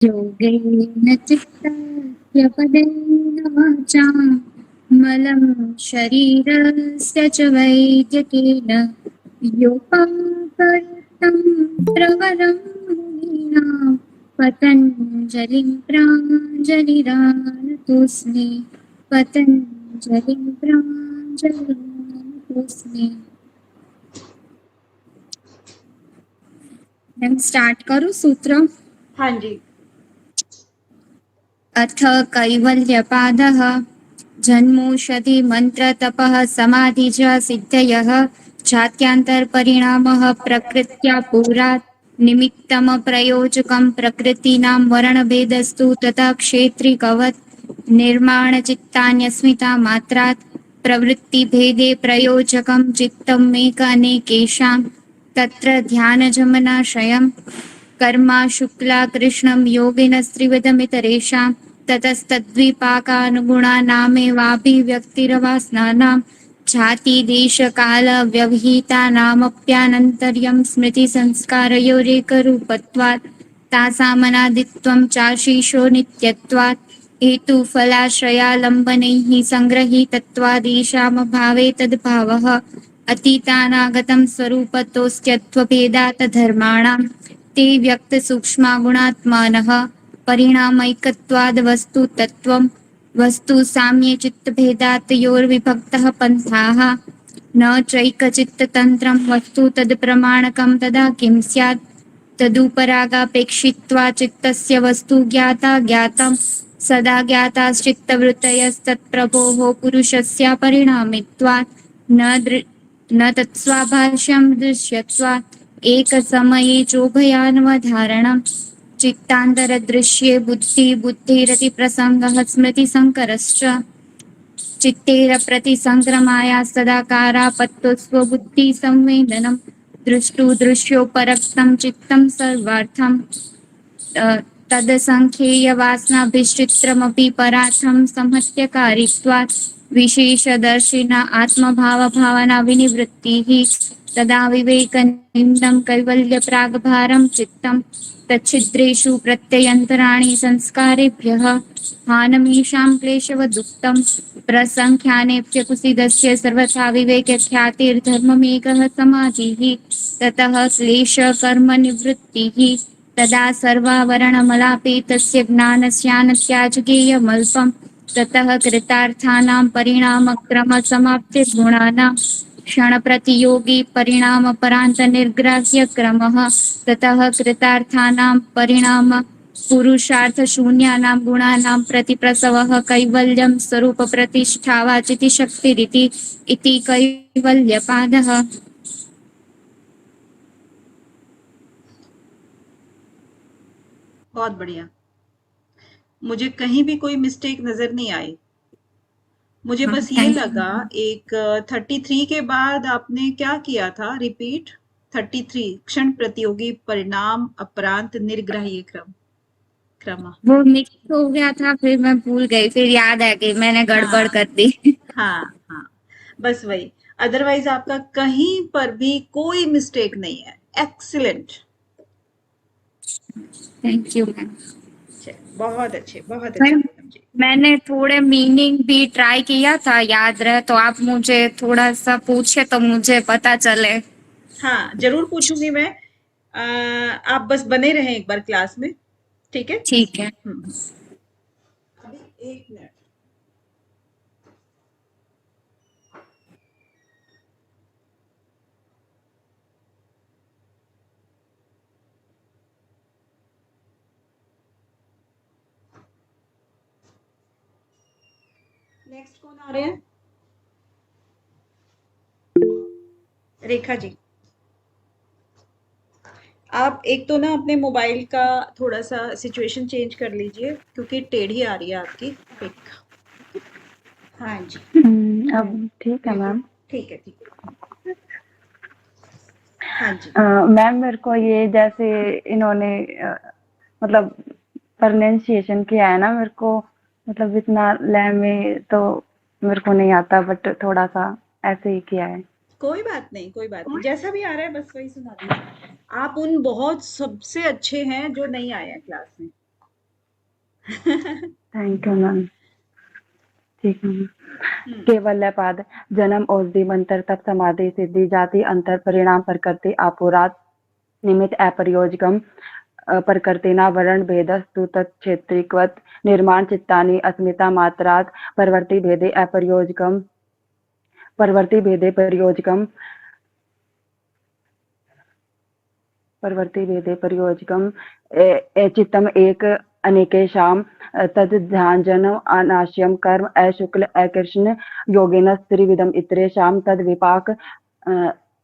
योगेन चित्तस्य पदेन वाचा मलं शरीरस्य च वैद्यकेन योपाकर्तं प्रवरं मुनीनां पतञ्जलिं प्राञ्जलिरानतोऽस्मि पतञ्जलिं प्राञ्जलिरानतोऽस्मि। मैं स्टार्ट करूं सूत्र? हाँ जी। अथ कैवल्यपादः जन्मौषधि मंत्रतपः समाधि च सिद्धयः जात्यान्तरपरिणामः प्रकृत्या पुरात् निमित्तमप्रयोजकं प्रकृतीनां वर्णभेदस्तु तथा क्षेत्रिकवत् निर्माणचित्तान्यस्मिता मात्रात् प्रवृत्तिभेदे प्रयोजकं चित्तमेक अनेकेषां तत्र ध्यानजमनाशयम् कर्मा शुक्ला कृष्णं योगिनस्त्रिविधमितरेषां ततस्तद्विपाकानुगुणानामेवाभिव्यक्तिरवासनानां जातिदेशकालव्यवहितानामप्यानन्तर्यं स्मृतिसंस्कारयोरेकरूपत्वात् तासामनादित्वं चाशीशो नित्यत्वात् हेतुफलाश्रयालम्बनैः सङ्गृहीतत्वादेषामभावे तद्भावः अतीतानागतं स्वरूपतोऽस्त्यत्वभेदात् धर्माणां ते व्यक्तसूक्ष्मगुणात्मानः परिणामैकत्वाद् वस्तुतत्त्वं वस्तु साम्ये चित्तभेदातयोर्विभक्तः पन्थाः न चैकचित्ततन्त्रं वस्तु तद्प्रमाणकं तदा किं स्यात् तदुपरागापेक्षित्वा चित्तस्य वस्तु ज्ञाता ज्ञातं सदा ज्ञाताश्चित्तवृत्तयस्तत्प्रभोः पुरुषस्य परिणामित्वात् न तत्स्वाभाष्यं दृश्यत्वात् एकसमये चोभयानवधारणं चित्तान्तरदृश्ये बुद्धिरतिप्रसङ्गः स्मृतिसङ्करश्च चित्तेरप्रतिसङ्क्रमाया सदाकारापत्तो स्वबुद्धिसंवेदनं दृष्टु दृश्योपरक्तं चित्तं सर्वार्थं तदसङ्ख्येयवासनाभिश्चित्रमपि परार्थं संहत्यकारित्वात् विशेषदर्शिना आत्मभावभावना विनिवृत्तिः तदा विवेकनिन्दं कैवल्यप्राग्भारं चित्तं तच्छिद्रेषु प्रत्ययन्तराणि संस्कारेभ्यः हानमीषां क्लेशवदुक्तं प्रसङ्ख्यानेऽप्यकुसिदस्य सर्वथा विवेकख्यातिर्धर्ममेकः समाधिः ततः क्लेशकर्मनिवृत्तिः तदा सर्वावरणमलापेतस्य ज्ञानस्यानत्याजगेयमल्पं ततः कृतार्थानां परिणामक्रमसमाप्तिर्गुणानां क्षणप्रतियोगी परिणामपरान्तनिर्ग्राह्यक्रमः ततः कृतार्थानां परिणाम पुरुषार्थशून्यानां गुणानां प्रतिप्रसवः कैवल्यं स्वरूपप्रतिष्ठावाचिति शक्तिरिति इति कैवल्यपादः। बहुत बढ़िया। मुझे कहीं भी कोई मिस्टेक नजर नहीं आई। मुझे बस ये थैंक लगा यू। एक 33 के बाद आपने क्या किया था रिपीट? 33 क्षण प्रतियोगी परिणाम अपरांत निर्ग्राह्य क्रम। वो मिक्स हो गया था फिर मैं भूल गई फिर याद आ गई मैंने गड़बड़ हाँ कर दी। हाँ हाँ, बस वही। अदरवाइज आपका कहीं पर भी कोई मिस्टेक नहीं है। एक्सीलेंट। Thank you ma'am. बहुत अच्छे, बहुत अच्छे मैम पूनम जी। मैंने थोड़े मीनिंग भी ट्राई किया था याद रहे तो आप मुझे थोड़ा सा पूछे तो मुझे पता चले। हाँ, जरूर पूछूंगी मैं। आप बस बने रहें एक बार क्लास में, ठीक है? ठीक है। अभी 1 मिनट। नेक्स्ट कौन आ रहे हैं? रेखा जी। आप एक तो ना अपने मोबाइल का थोड़ा सा सिचुएशन चेंज कर लीजिए क्योंकि टेढ़ी आ रही है आपकी पिक। हाँ जी, अब ठीक है मैम। ठीक है, ठीक है। हाँ जी। मैम मेरे को ये जैसे इन्होंने मतलब प्रोनाउंसिएशन किया है ना, मेरे को मतलब इतना में तो मेरे को नहीं आता, बट थोड़ा सा ऐसे ही किया है। कोई बात नहीं, कोई बात नहीं, जैसा भी आ रहा है बस वही सुना दीजिए। आप उन बहुत सबसे अच्छे हैं जो नहीं आए हैं क्लास में। Thank you ma'am. ठीक है। केवल पाद जन्म औषधि मंत्र तप समाधि सिद्धि जाति अंतर परिणाम प्रकृति आपुरात निमित्त अप्रयोजकम प्रकृतिना वर्ण भेदस्तु तत्क्षेत्रिकवत निर्माण चित्तानि अस्मिता मात्रात प्रवृत्ति भेदे अप्रयोजकम प्रवृत्ति भेदे प्रयोजकम प्रवृत्ति भेदे प्रयोजकम चित्तम एक अनेकेषां तद्ध्यानजन अनाश्यम कर्म अशुक्ल अकृष्ण योगिन त्रिविधम इतरेषां तद्विपाक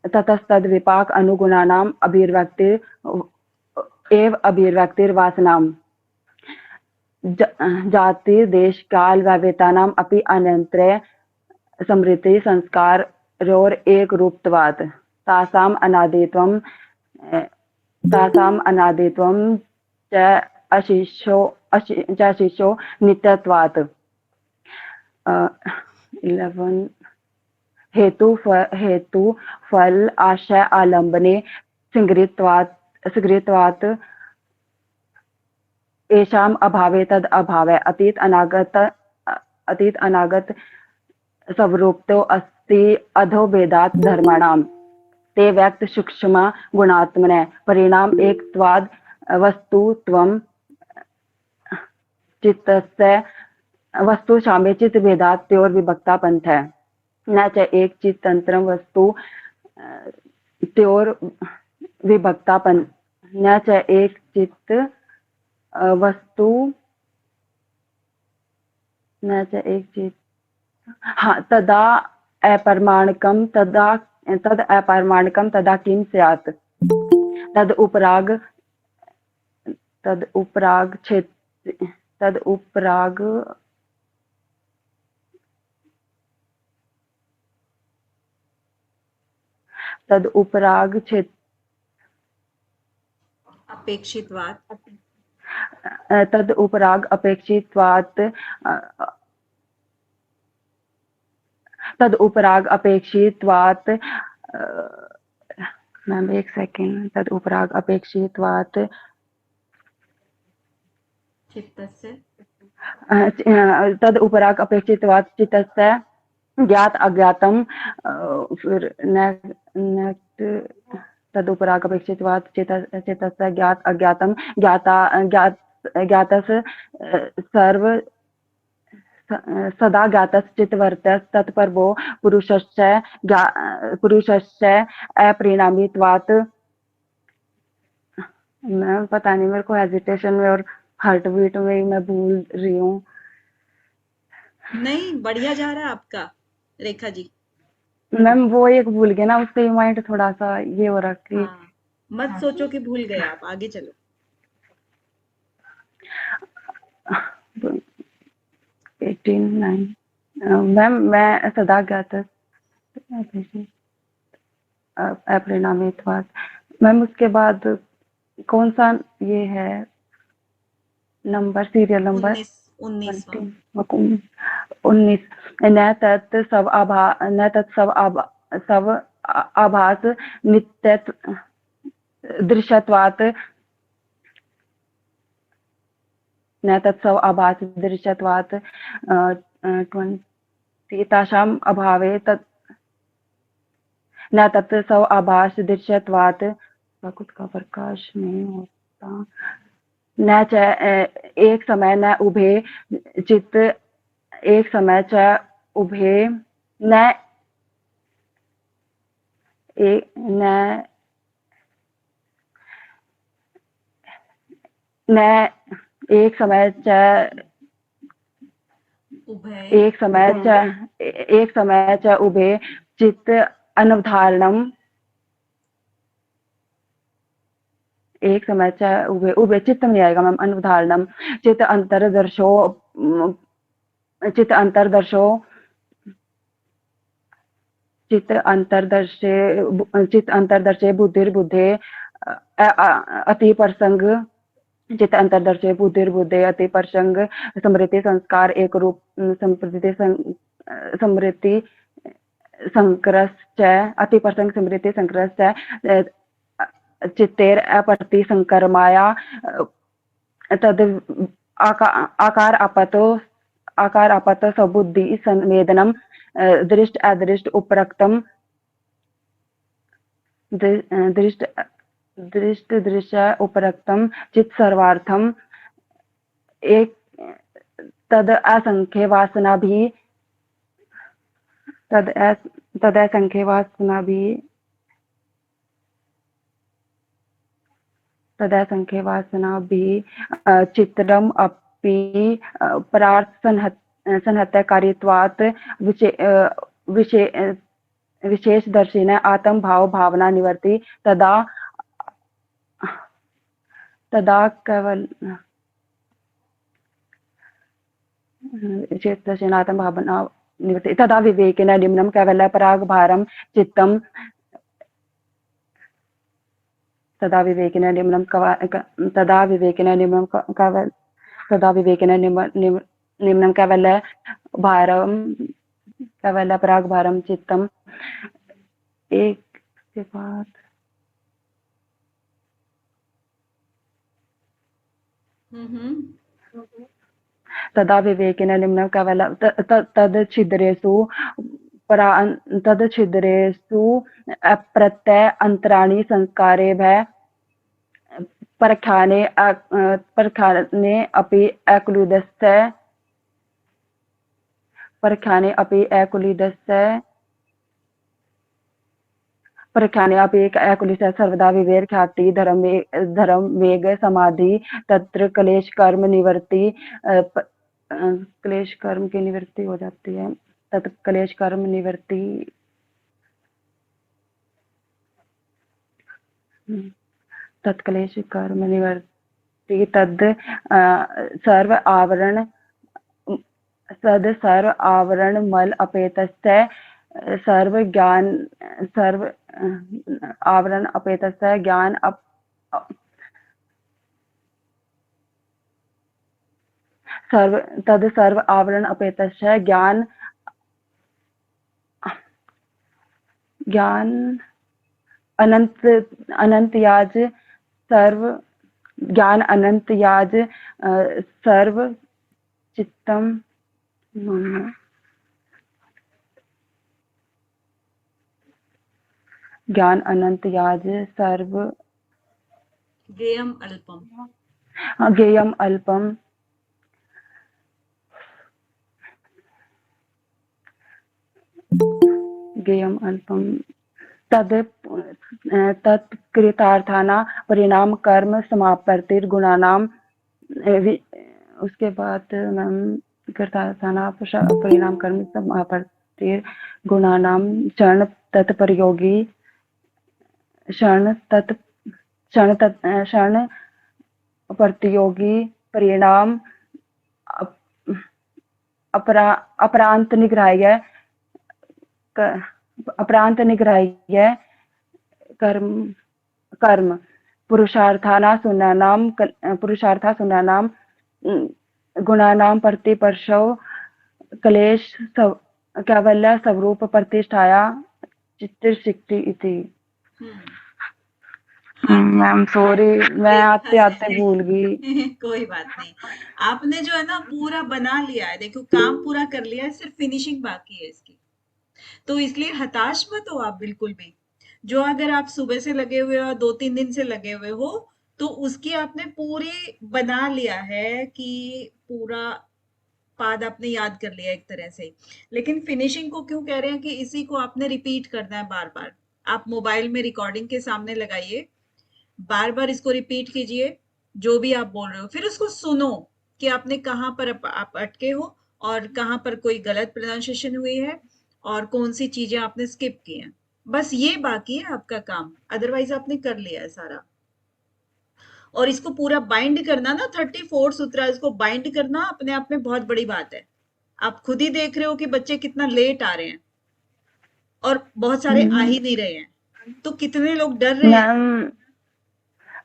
ततस्तद्विपाक अनुगुणानाम अभिव्यक्ति एव अभिव्यक्तिर्वासनाम जाति देश काल वैवितानाम अपि अनंतरे समृद्धि संस्कार रोर एक रूपत्वात् तासाम अनादित्वम च अशिष्यो नित्यत्वात् 11 हेतु फल आशय आलंबने सिगृत्वात् येषाम् अभावे तद अभावे अतीत अनागत स्वरूपतो अस्ति अधो भेदात् धर्माणाम ते व्यक्त सूक्ष्म गुणात्मने परिणाम एकत्वाद वस्तुत्वम चित्तस्य वस्तु शामे चित्त भेदात् त्योर विभक्ता पंथ है न च एक चित्त तंत्र वस्तु त्योर विभक्ता पंथ न च एक चित्त वस्तु न च एक चित्त हाँ तदा अप्रमाणकम तद अप्रमाणकम तदा किम स्यात् तद उपराग क्षेत्र तद उपराग अपेक्षित्वात् मैम एक सेकेंड तद उपराग अपेक्षित्वात् तद उपराग अपेक्षित्वात् चित्तस्य ज्ञात अज्ञातम फिर नेक्स्ट तद उपराग अपेक्षित्वात् चित्तस्य ज्ञात अज्ञातम ज्ञातस सर्व सदा ज्ञातस चित्तवर्तस तत्परवो पुरुषस्य अपरिणामित्वात्। मैं पता नहीं मेरे को हेजिटेशन में और हार्ट बीट में मैं भूल रही हूँ। नहीं बढ़िया जा रहा है आपका रेखा जी। मैम वो एक भूल गए ना उससे माइंड थोड़ा सा ये हो रहा कि हाँ, मत सोचो कि भूल गए आप, आगे चलो। 18 मैम मैं सदा ज्ञात अपरिणामित्वात्। मैम उसके बाद कौन सा ये है नंबर सीरियल नंबर 19 न तत् सब आभास नित्य दृश्यत्वात् न तत्सव आभास दृश्यत्वात् तासाम अभावे तत् न तत्सव आभास दृश्यत्वात् कुछ का प्रकाश नहीं होता न च एक समय न उभे चित्त एक समय च उभे न एक समय च उभे चित्त अनवधारणम एक समय च उभे चित्त नहीं आएगा मैम अनवधारणम चित्त अंतर्दर्शे बुद्धिर्बुद्धे अति प्रसंग चित्त अंतर्दर्शे बुद्धिर्बुद्धे अति प्रसंग समृद्धि संस्कार एक रूप समृद्धि संक्रश्च अति प्रसंग समृद्धि संक्रश्च चित्तेर अप्रति संकर्माया तद आकार आपतो सबुद्धि संवेदनम दृष्ट अदृष्ट उपरक्तम दृष्ट दृश्य उपरक्तम चित सर्वार्थम एक तद असंख्य वासना भी तद असंख्य वासना भी चित्रम अपि परार्थ संहत्यकारित्वात् विशेष दर्शिन आत्म भाव भावना निवर्ति तदा केवल विशेष दर्शिन आत्म भावना निवर्ति तदा विवेकेन निम्नं कैवल्य पराग भारम चित्तम तदा विवेकेन निम्नं कैवल्य भारम कैवल्य पराग भारम चित्तम एक के बाद तदा विवेकेन निम्नं कैवल्य तद छिद्रेषु अप्रत्यय अंतराणि संस्कारे भय परख्याने अपि एकुलिदस्य सर्वदा विवेर ख्याति धर्म वेग समाधि तत्र क्लेश कर्म निवर्ति क्लेश कर्म की निवृत्ति हो जाती है तत् क्लेश कर्म निवृत्ति तत्क्लेश कर्म निवर्ति तद सर्व आवरण मल अपेतस्य सर्व आवरण अपेतस्य ज्ञान सर्व आवरण अपेतस्य ज्ञान अनंत याज सर्व ज्ञान अनंत याज सर्व चित्तम ज्ञान अनंत याज सर्व गेयम अल्पम गेयम अल्पम गेयम अल्पम तत्कृतार्थाना परिणाम कर्म समाप्तिर गुणानाम उसके बाद कृतार्थाना परिणाम कर्म समाप्तिर गुणानाम क्षण तत्प्रयोगी क्षण प्रतियोगी परिणाम अपरांत निग्राह्य कर्म पुरुषार्था शून्यानाम गुणानाम प्रतिपर्शव क्लेश कैवल्य स्वरूप प्रतिष्ठाया चित्तशक्ति इति। मैम सॉरी मैं आते भूल गई। कोई बात नहीं, आपने जो है ना पूरा बना लिया है, देखो काम पूरा कर लिया है, सिर्फ फिनिशिंग बाकी है इसकी, तो इसलिए हताश मत हो आप बिल्कुल भी। जो अगर आप सुबह से लगे हुए हो, 2-3 दिन से लगे हुए हो, तो उसकी आपने पूरी बना लिया है कि पूरा पाद आपने याद कर लिया एक तरह से। लेकिन फिनिशिंग को क्यों कह रहे हैं कि इसी को आपने रिपीट करना है बार बार। आप मोबाइल में रिकॉर्डिंग के सामने लगाइए, बार बार इसको रिपीट कीजिए जो भी आप बोल रहे हो, फिर उसको सुनो कि आपने कहाँ पर आप अटके हो और कहाँ पर कोई गलत प्रोनाउंसिएशन हुई है और कौन सी चीजें आपने स्किप की हैं। बस ये बाकी है आपका काम, अदरवाइज आपने कर लिया है सारा। और इसको पूरा बाइंड करना ना, 34 सूत्र, इसको बाइंड करना अपने आप में बहुत बड़ी बात है। आप खुद ही देख रहे हो कि बच्चे कितना लेट आ रहे हैं और बहुत सारे आ ही नहीं रहे हैं, तो कितने लोग डर रहे हैं।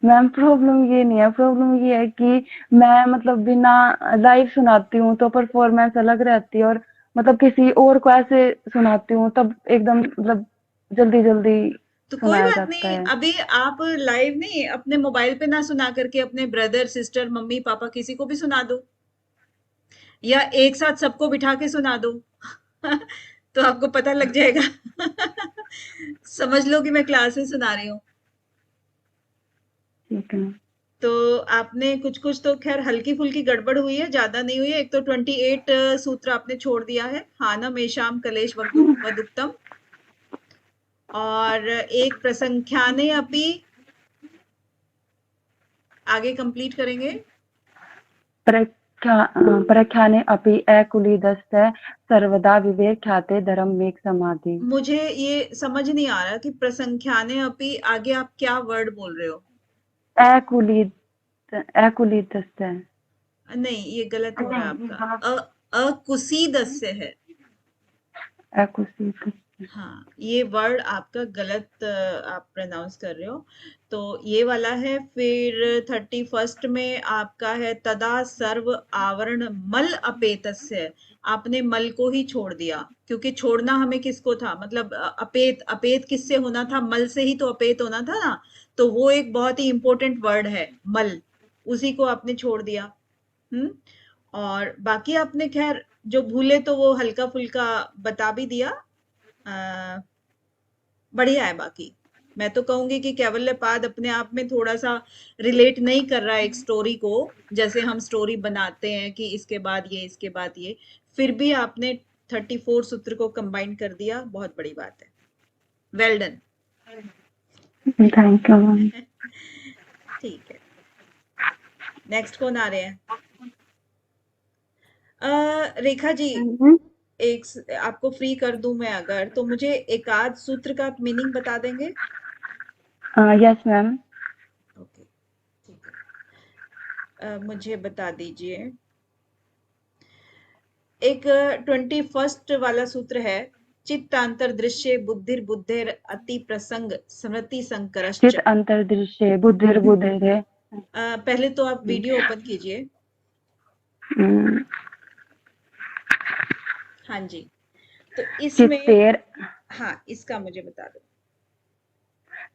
मैम प्रॉब्लम ये नहीं है, प्रॉब्लम ये है कि मैं मतलब बिना लाइव सुनाती हूँ तो परफॉर्मेंस अलग रहती है, और मतलब किसी और को ऐसे सुनाती हूँ तब एकदम मतलब जल्दी तो कोई सुनाया बात जाता नहीं, है। अभी आप लाइव नहीं, अपने मोबाइल पे ना सुना करके अपने ब्रदर सिस्टर मम्मी पापा किसी को भी सुना दो, या एक साथ सबको बिठा के सुना दो। तो आपको पता लग जाएगा। समझ लो कि मैं क्लास में सुना रही हूँ। ठीक है। तो आपने कुछ कुछ तो खैर हल्की फुल्की गड़बड़ हुई है, ज्यादा नहीं हुई है। एक तो 28 सूत्र आपने छोड़ दिया है, हानम एशाम कलेश वदुक्तम, और एक प्रसंख्याने अपि, आगे कंप्लीट करेंगे। प्रख्याने अपि अकुलीदस्य सर्वदा विवेक्ष्याते धर्म मेघ समाधि। मुझे ये समझ नहीं आ रहा कि प्रसंख्याने अपि आगे आप क्या वर्ड बोल रहे हो। अकुलीद अकुलीदस्य। नहीं, ये गलत हो रहा है आपका। अकुसीदस्य है। अकुशीत। हाँ, ये वर्ड आपका गलत आप प्रोनाउंस कर रहे हो। तो ये वाला है। फिर 31 में आपका है तदा सर्व आवरण मल अपेतस्य। आपने मल को ही छोड़ दिया, क्योंकि छोड़ना हमें किसको था, मतलब अपेत, अपेत किससे होना था, मल से ही तो अपेत होना था ना। तो वो एक बहुत ही इंपॉर्टेंट वर्ड है मल, उसी को आपने छोड़ दिया। हम्म। और बाकी आपने खैर जो भूले तो वो हल्का फुल्का बता भी दिया। बढ़िया है। बाकी मैं तो कहूंगी कि कैवल्यपाद अपने आप में थोड़ा सा रिलेट नहीं कर रहा है एक स्टोरी को, जैसे हम स्टोरी बनाते हैं कि इसके बाद ये इसके बाद ये। फिर भी आपने 34 सूत्र को कंबाइन कर दिया, बहुत बड़ी बात है। Well done. Thank you ma'am. ठीक है, नेक्स्ट कौन आ रहे हैं? रेखा जी, आपको फ्री कर दूं मैं अगर, तो मुझे एक आध सूत्र का मीनिंग बता देंगे? Yes ma'am. ओके, ठीक है। मुझे बता दीजिए। एक 21 वाला सूत्र है, चित्तांतर दृश्य बुद्धिर बुद्धेर अति प्रसंग स्मृति संकरश्च। चित अंतर्दृश्य बुद्धिर बुद्धेर। पहले तो आप वीडियो ओपन कीजिए। हाँ जी। तो इसमें, चित्तेर हाँ, इसका मुझे बता दो।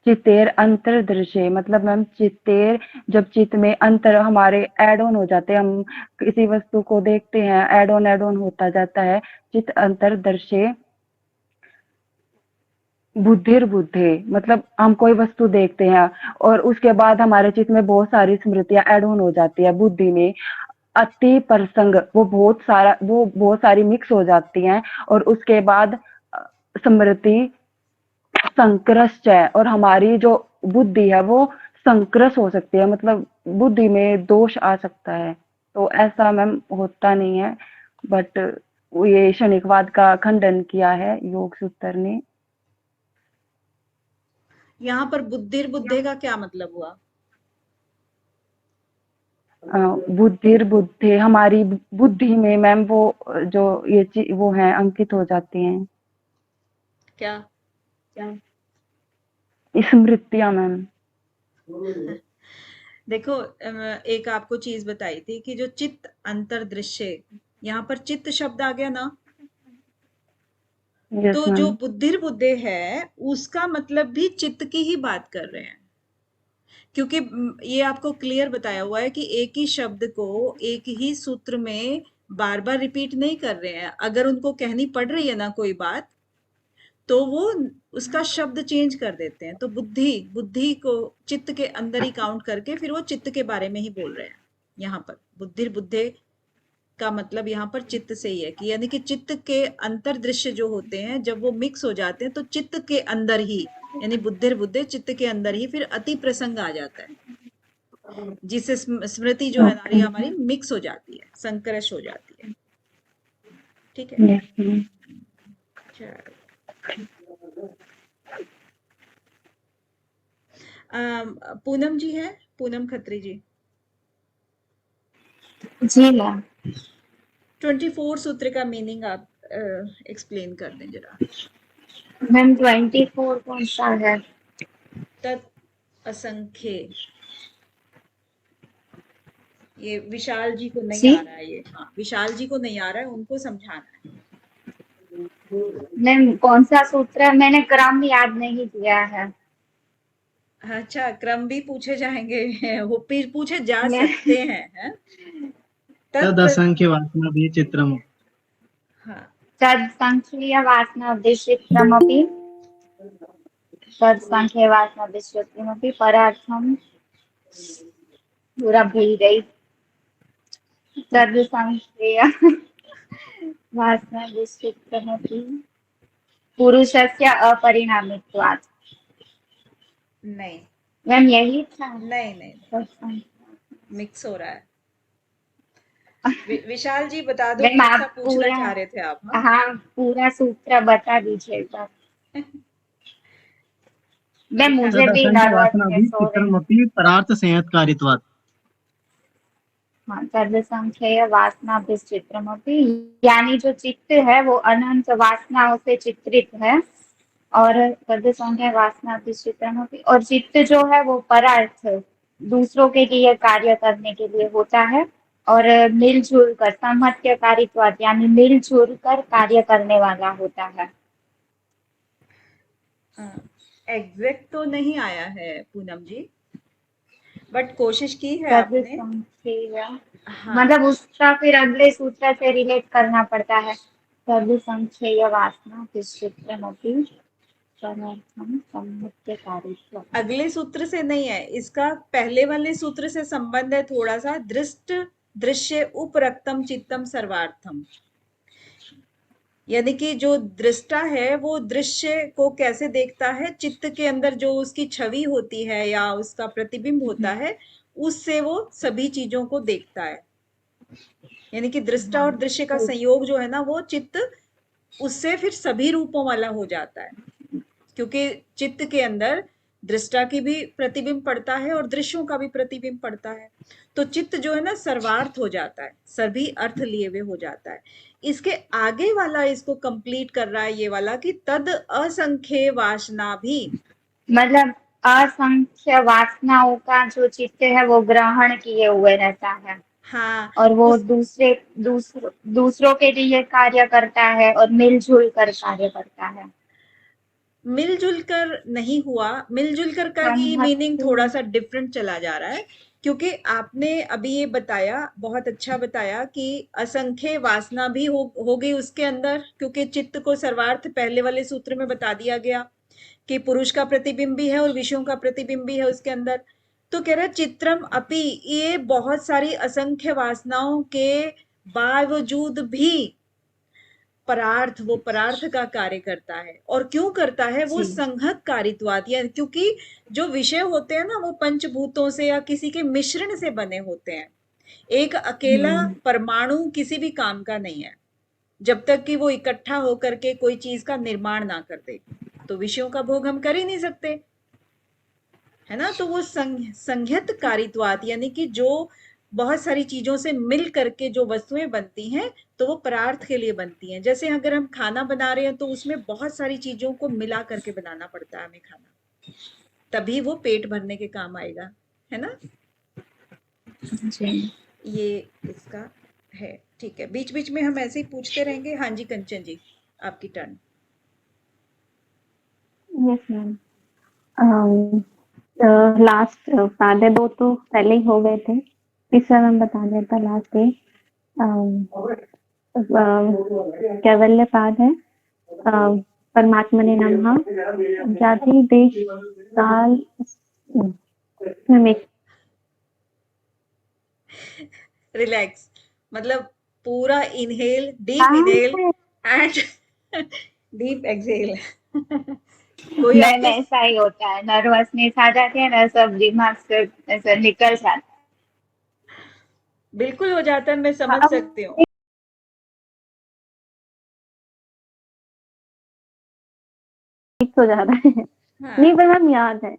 चित्तेर अंतर्दृश्य मतलब मैम चित्तेर, जब चित्त में अंतर हमारे ऐड ऑन हो जाते हैं, हम किसी वस्तु को देखते हैं, ऐड ऑन होता जाता है। चित्त अंतर्दृश्य बुद्धिर बुद्धे मतलब हम कोई वस्तु देखते हैं और उसके बाद हमारे चित्त में बहुत सारी स्मृतियां ऐड ऑन हो जाती है बुद्धि में। अति प्रसंग वो बहुत सारी मिक्स हो जाती हैं और उसके बाद स्मृति संक्रष्ट है, और हमारी जो बुद्धि है वो संक्रस हो सकती है, मतलब बुद्धि में दोष आ सकता है। तो ऐसा मैम होता नहीं है, बट ये क्षणिकवाद का खंडन किया है योग सूत्र ने। यहाँ पर बुद्धिर बुद्धे का क्या मतलब हुआ? बुद्धिर बुद्धे हमारी बुद्धि में मैम वो जो वो है अंकित हो जाती हैं। क्या? स्मृतियां मैम। देखो, एक आपको चीज बताई थी कि जो चित्त अंतर्दृश्य, यहाँ पर चित्त शब्द आ गया ना, यस तो जो मैम। बुद्धिर बुद्धे है उसका मतलब भी चित्त की ही बात कर रहे हैं। क्योंकि ये आपको क्लियर बताया हुआ है कि एक ही शब्द को एक ही सूत्र में बार बार रिपीट नहीं कर रहे हैं। अगर उनको कहनी पड़ रही है ना कोई बात, तो वो उसका शब्द चेंज कर देते हैं। तो बुद्धि, बुद्धि को चित्त के अंदर ही काउंट करके फिर वो चित्त के बारे में ही बोल रहे हैं। यहाँ पर बुद्धिर बुद्धे का मतलब यहाँ पर चित्त से ही है, कि यानी कि चित्त के अंतर्दृश्य जो होते हैं जब वो मिक्स हो जाते हैं तो चित्त के अंदर ही, यानी बुद्धिर बुद्धे चित्त के अंदर ही फिर अति प्रसंग आ जाता है, जिससे स्मृति जो है ओके। हमारी मिक्स हो जाती है, संकरश हो जाती है। ठीक है। Yes ma'am. चलो, पूनम जी है, पूनम खत्री जी, जी मैम। 24 सूत्र का मीनिंग आप एक्सप्लेन कर दें जरा। मैम 24 कौन सा है? तत् असंख्य, ये विशाल जी को नहीं जी आ रहा है, ये हाँ विशाल जी को नहीं आ रहा है, उनको समझाना है। मैम, कौन सा सूत्र है? मैंने क्रम याद नहीं किया है। अच्छा, क्रम भी पूछे जाएंगे। वो पूछे जा मैं सकते हैं? तद असंख्य वासना भी चित्रम। हाँ। तत्सङ्ख्येय वासनाभिश्चित्रमपि तत्सङ्ख्येयवासनाभिश्चित्रमपि परार्थं पूरा भूल गई। तत्सङ्ख्येय वासनाभिश्चित्रमपि पुरुषस्य अपरिणामित्वात्। नहीं, मैम यही था। नहीं, नहीं, तत्सङ्ख्येय। मिक्स हो रहा है। विशाल जी बता दो मैम कौन आप सा पूछना पूरा, चाह रहे थे आप? हाँ, हाँ पूरा सूत्र बता दीजिए एक बार। मैम विशाल। मुझे तद भी असंख्य वासना भी नर्वसनेस हो रही। चित्रम अपनी परार्थ संयतकारित्वात्। हाँ, तद्संख्येय वासनाभिश्चित्रमपि, यानी जो चित्त है वो अनंत वासनाओं से चित्रित है। और तद्संख्येय वासनाभिश्चित्रमपि, और चित्त जो है वो परार्थ दूसरों के लिए कार्य करने के लिए होता है। और मिलजुल कर सामर्थ्यकारित्वात्, यानी मिलजुल कर कार्य करने वाला होता है। एग्जैक्ट तो नहीं आया है पूनम जी, बट कोशिश की है आपने। तद्संख्येय, हाँ। मतलब उसका फिर अगले सूत्र से रिलेट करना पड़ता है। तद्संख्येय वासनाभिश्चित्रमपि तदर्थं सम्मुच्यकारित्वम्। अगले सूत्र से नहीं है, इसका पहले वाले सूत्र से संबंध है थोड़ा सा। दृष्ट दृश्य उपरक्तम चित्तम सर्वार्थम, यानी कि जो दृष्टा है वो दृश्य को कैसे देखता है, चित्त के अंदर जो उसकी छवि होती है या उसका प्रतिबिंब होता है, उससे वो सभी चीजों को देखता है। यानी कि दृष्टा और दृश्य का संयोग जो है ना, वो चित्त उससे फिर सभी रूपों वाला हो जाता है, क्योंकि चित्त के अंदर दृष्टा की भी प्रतिबिंब पड़ता है और दृश्यों का भी प्रतिबिंब पड़ता है। तो चित्त जो है ना सर्वार्थ हो जाता है, सभी अर्थ लिए हुए हो जाता है। इसके आगे वाला इसको कंप्लीट कर रहा है ये वाला कि तद असंख्य वासना भी। मतलब असंख्य वासनाओं का जो चित्त है वो ग्रहण किए हुए रहता है, हाँ, और वो उस दूसरों के लिए कार्य करता है और मिलजुल कर कार्य करता है। मिलजुल कर नहीं हुआ, मिलजुल कर का ही मीनिंग थोड़ा संहति। सा डिफरेंट चला जा रहा है, क्योंकि आपने अभी ये बताया, बहुत अच्छा बताया कि असंख्य वासना भी हो गई उसके अंदर, क्योंकि चित्त को सर्वार्थ पहले वाले सूत्र में बता दिया गया कि पुरुष का प्रतिबिंब भी है और विषयों का प्रतिबिंब भी है उसके अंदर। तो कह रहा चित्रम अपि, ये बहुत सारी असंख्य वासनाओं के बावजूद भी परार्थ, वो परार्थ का कार्य करता है। और क्यों करता है? वो संहत कारित्वाद, या क्योंकि जो विषय होते हैं ना वो पंचभूतों से या किसी के मिश्रण से बने होते हैं। एक अकेला परमाणु किसी भी काम का नहीं है जब तक कि वो इकट्ठा होकर के कोई चीज का निर्माण ना कर दे। तो विषयों का भोग हम कर ही नहीं सकते, है ना। तो वो संहत कारित्वात, यानी कि जो बहुत सारी चीजों से मिल करके जो वस्तुएं बनती हैं, तो वो परार्थ के लिए बनती हैं। जैसे अगर हम खाना बना रहे हैं तो उसमें बहुत सारी चीजों को मिला करके बनाना पड़ता है हमें खाना, तभी वो पेट भरने के काम आएगा, है ना। जी। ये इसका है। ठीक है, बीच बीच में हम ऐसे ही पूछते रहेंगे। हाँ जी कंचन जी, आपकी टर्न। Yes ma'am. लास्ट साढ़े दो तो पहले ही हो गए थे, तीसरा मैम बता देता लास्ट डे। कैवल्य पाद है। परमात्मने नमः। जाति देश काल में रिलैक्स, मतलब पूरा inhale, deep inhale and deep exhale. कोई मैम आपके ऐसा ही होता है, नर्वसनेस आ जाती है ना, सब दिमाग से ऐसा निकल जाता बिल्कुल हो जाता है, मैं हाँ, समझ अब सकती हूँ। ठीक हो जा रहा है। नहीं हाँ, पर मैम याद है।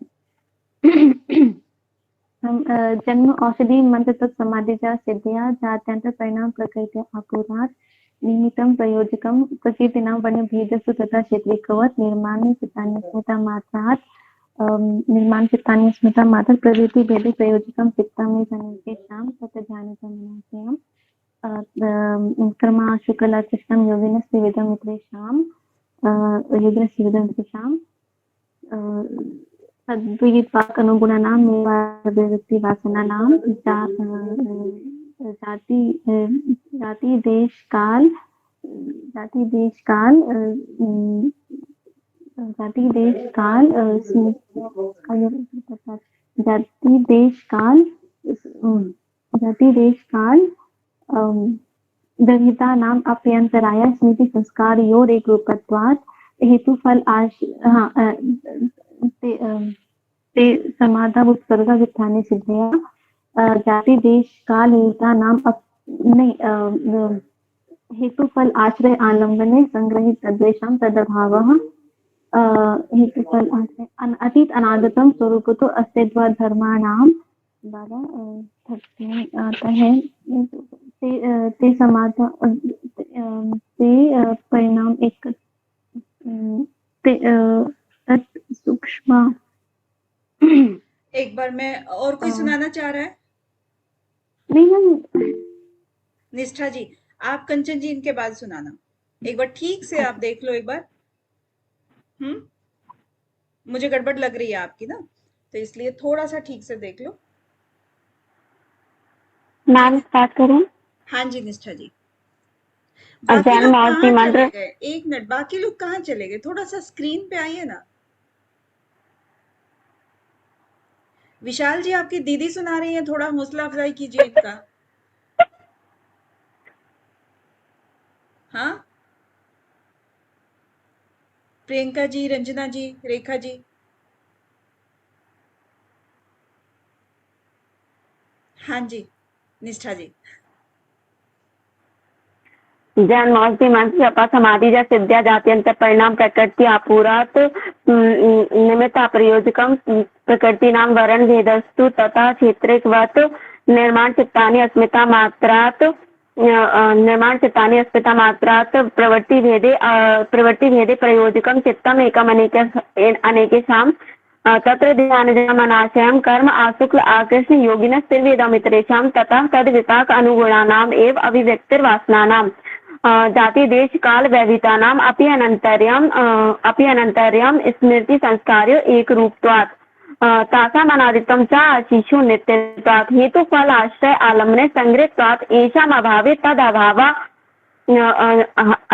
हम जन्म औषधि मंत्र तक समाधिजा सिद्धिया जात्यंत परिणाम प्रकृति आकुरात निमित्तम प्रयोजकम प्रकृतिनाम वन्य भेदस्तु तथा क्षेत्रीकवत निर्माण चित्तान्य स्मृता मात्रात् निर्माण चित्तान्य स्मृता मात्र प्रवृत्ति भेद प्रयोजकम चित्ता में सन्निवेशाम तत् ध्यानतमनास्यम कर्मा शुक्ला कृष्णम योगिन स्त्रिविधम मित्रेशाम योगिन स्त्रिविधम मित्रेशाम तद्विहितवाक्यानुगुणानां विभक्तिवासनानां जाति जाति देश काल जाति देश काल जाति देश काल जाति देश काल जाति देश काल ग्रहीतानाम् अप्यन्तराय स्मृति संस्कारयोः एकरूपत्वात् हेतुफल ते समाधव उपसर्ग वित्थाने सिद्धया जाति देश काल हेतानाम नहीं हेतुफल आश्रय आलम्बने संग्रहित तद्वेषां तदभावः हेतुफल आश्रय अतीत अनागतम स्वरूपतो अस्तित्व धर्माणाम द्वारा आता है ते समाधा ते परिणाम एक सूक्ष्म एक बार मैं और कोई सुनाना चाह रहा है? नहीं निष्ठा जी, आप कंचन जी इनके बाद सुनाना। एक बार ठीक से आप देख लो एक बार। मुझे गड़बड़ लग रही है आपकी ना, तो इसलिए थोड़ा सा ठीक से देख लो। मैम स्टार्ट करें? हाँ जी निष्ठा जी। बाकी लोग कहाँ चले गए? एक मिनट, बाकी लोग कहाँ चले गए? थोड़ा सा स्क्रीन पे आइए ना। विशाल जी, आपकी दीदी सुना रही हैं, थोड़ा हौसला अफजाई कीजिए इनका। हाँ, प्रियंका जी, रंजना जी, रेखा जी। हाँ जी निष्ठा जी। जन्मोस्ति मंत्र जपा समाधि जा सिद्ध्या जात्यंत परिणाम प्रकृति आपूरात निमित्त प्रयोजकम प्रकृति नाम वरण भेदस्तु तथा क्षेत्रिकवत निर्माण चित्तानि अस्मिता मात्रात निर्माण चित्तानि अस्मिता मात्रात प्रवृत्ति भेदे प्रयोजकम चित्तम एकम अनेकेषां तत्र ध्यानजमनाशयं कर्म आशुक्ल आकृष्ण योगिनः स्थिरवेदमितरेषां ततः तद्विताक अनुगुणानाम् एव अभिव्यक्तिर्वासनानां जाति देश काल वैवितानाम् अपि अनन्तर्यं स्मृति संस्कार्य एक रूपत्वात् तासाम् अनादित्वं च आशीषु नित्यत्वात् हेतुफल आश्रय आलम्बने संगृहीत्वात् येषाम् अभावे तद् अभावः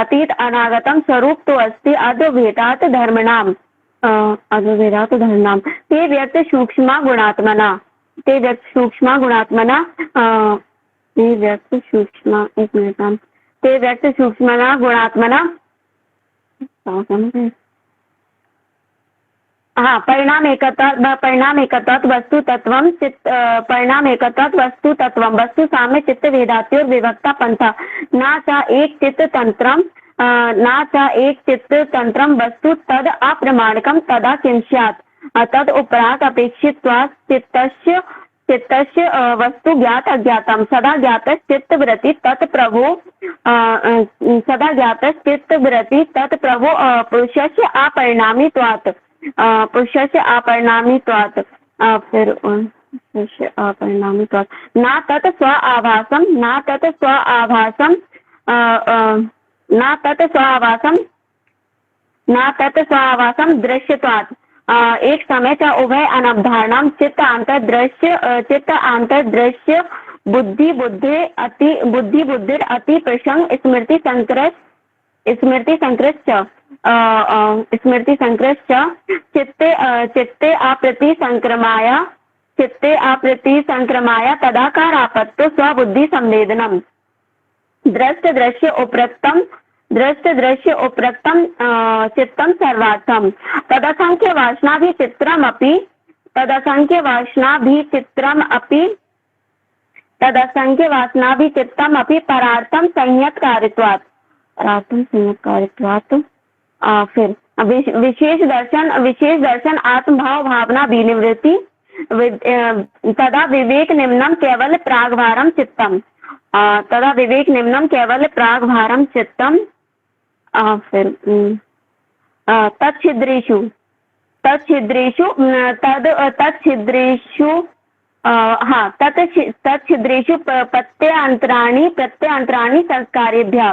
अतीत अनागतं स्वरूप तो अस्ति अद्वैतात् धर्मणाम् ते व्यक्त सूक्ष्म गुणात्मना एक मिनट ते व्यक्त सूक्ष्मना गुणात्मना हाँ परिणाम एकत्वात् वस्तु तत्वं परिणाम एकत्वात् वस्तु तत्वं वस्तु साम्य चित्त वेदात्योर विभक्ता पंथा न च एक चित्त तंत्रम वस्तु तद अप्रमाणकम तदा किं स्यात् तद उपरात अपेक्षित्वात् चित्तस्य वस्तु ज्ञात अज्ञातम सदा ज्ञातश्चित्तवृत्ति तत्प्रभो पुरुषस्य अपरिणामित्वात् फिर न तत् स्वाभासम दृश्यत्वात् एक समय च उभय अनवधारणाम चित्त आंतरदृश्य बुद्धि बुद्धिर अति प्रसंग स्मृति संकृष्ट चित्ते अप्रति संक्रमाय तदाकारापत्तो स्वबुद्धि संवेदनम दृश्य उपरक्तम चित्तम सर्वार्थम तदसंख्य वासना भी चित्तम अपि परार्थम संयत कार्यत्वात् फिर विशेष दर्शन आत्मभाव भावना विनिवृत्ति तदा विवेक निम्नम केवल प्रागभारम चित्तम फिर तच्छिद्रेषु प्रत्यंतराणि संस्कारेभ्यः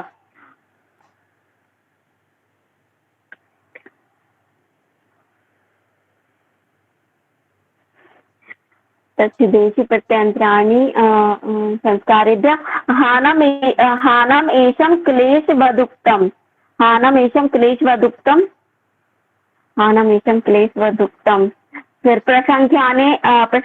तच्छिदेषु प्रत्यन्त्राणि संस्कारेभ्य हानम् एषं क्लेशवदुक्तम् फिर प्रसंख्याने अप्य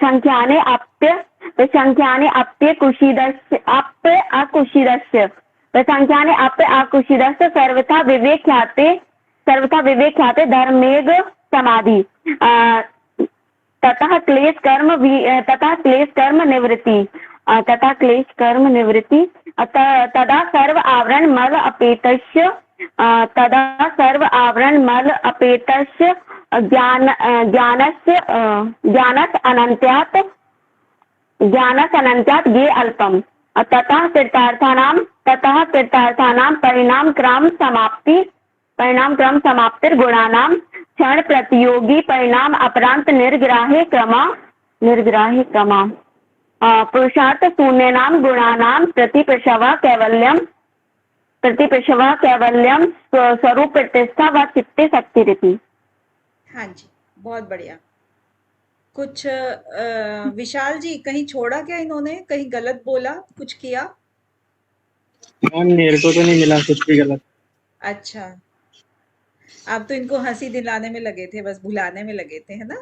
अकुशीदस्य सर्वथा विवेक्ष्याते धर्मेग समाधि ततः क्लेश कर्म निवृत्ति तदा सर्व आवरण मल अपेतस्य ज्ञानस् अनन्त्यात् ये अल्पम् ततः तीर्थार्थानां परिणाम क्रम समाप्तिर्गुणानां क्षण प्रतियोगी परिणाम अपरांत निर्ग्राहे क्रमा पुरुषार्थ शून्यनां गुणानां प्रतिप्रसवा कैवल्यम स्वरूप प्रतिष्ठा व चित्ते शक्तिरिति। हाँ जी, बहुत बढ़िया। कुछ विशाल जी कहीं छोड़ा क्या इन्होंने, कहीं गलत बोला, कुछ किया? मैम मेरे को तो नहीं मिला कुछ भी गलत। अच्छा, आप तो इनको हंसी दिलाने में लगे थे, बस भुलाने में लगे थे, है ना?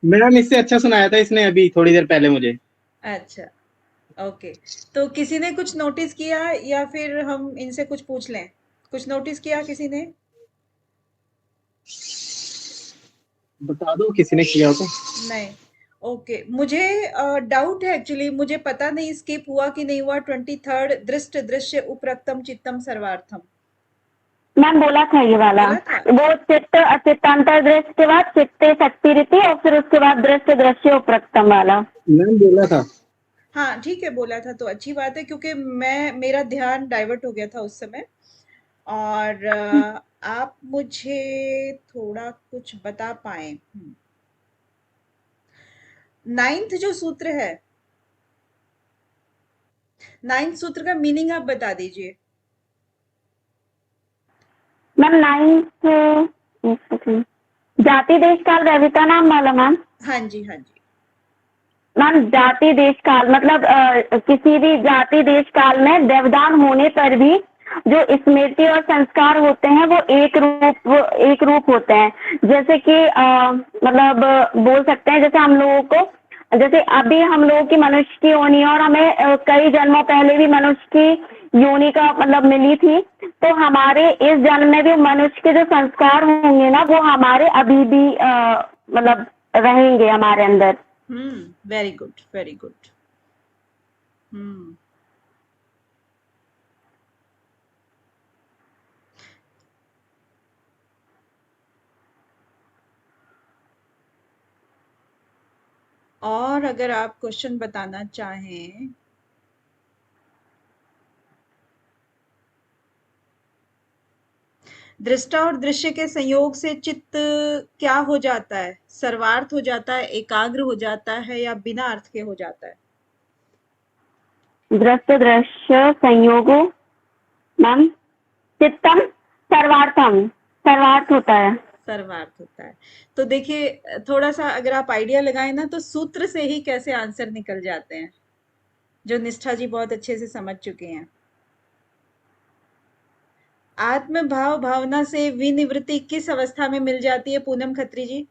मैम इससे अच्छा सुनाया था इसने अभी थोड़ी देर पहले मुझे। अच्छा, ओके। तो किसी ने कुछ नोटिस किया या फिर हम इनसे कुछ पूछ लें? कुछ नोटिस किया किसी ने? बता दो किसी ने किया हो तो। नहीं, ओके। मुझे डाउट है एक्चुअली, मुझे पता नहीं स्किप हुआ कि नहीं हुआ। 23rd दृष्ट दृश्य उपरक्तम चित्तम सर्वार्थम मैम बोला था ये वाला, बोला था। वो चित्तांतर दृश्य के बाद चित्ते शक्ति रीति और फिर उसके बाद दृश्ट दृश्य उपरक्तम वाला। मैम बोला था। हाँ ठीक है, बोला था तो अच्छी बात है, क्योंकि मेरा ध्यान डाइवर्ट हो गया था उस समय। और आप मुझे थोड़ा कुछ बता पाए। 9th जो सूत्र है, 9th सूत्र का मीनिंग आप बता दीजिए। मैम 9th जाति देश काल रविता नाम वाला मैम। हाँ जी, हाँ जी। मैम जाति देश काल मतलब किसी भी जाति देश काल में व्यवधान होने पर भी जो स्मृति और संस्कार होते हैं वो एक रूप होते हैं। जैसे कि मतलब बोल सकते हैं जैसे हम लोगों को, जैसे अभी हम लोगों की मनुष्य की योनि है और हमें कई जन्मों पहले भी मनुष्य की योनि का मतलब मिली थी, तो हमारे इस जन्म में भी मनुष्य के जो संस्कार होंगे ना वो हमारे अभी भी मतलब रहेंगे हमारे अंदर। Very good, very good. और अगर आप क्वेश्चन बताना चाहें। दृष्टा और दृश्य के संयोग से चित्त क्या हो जाता है? सर्वार्थ हो जाता है, एकाग्र हो जाता है, या बिना अर्थ के हो जाता है? दृश्य दृश्य संयोगो मैम चित्तम सर्वार्थ होता है। सर्वार्थ होता है। तो देखिए, थोड़ा सा अगर आप आइडिया लगाएं ना, तो सूत्र से ही कैसे आंसर निकल जाते हैं, जो निष्ठा जी बहुत अच्छे से समझ चुके हैं। आत्म भाव भावना से विनिवृत्ति किस अवस्था में मिल जाती है पूनम खत्री जी?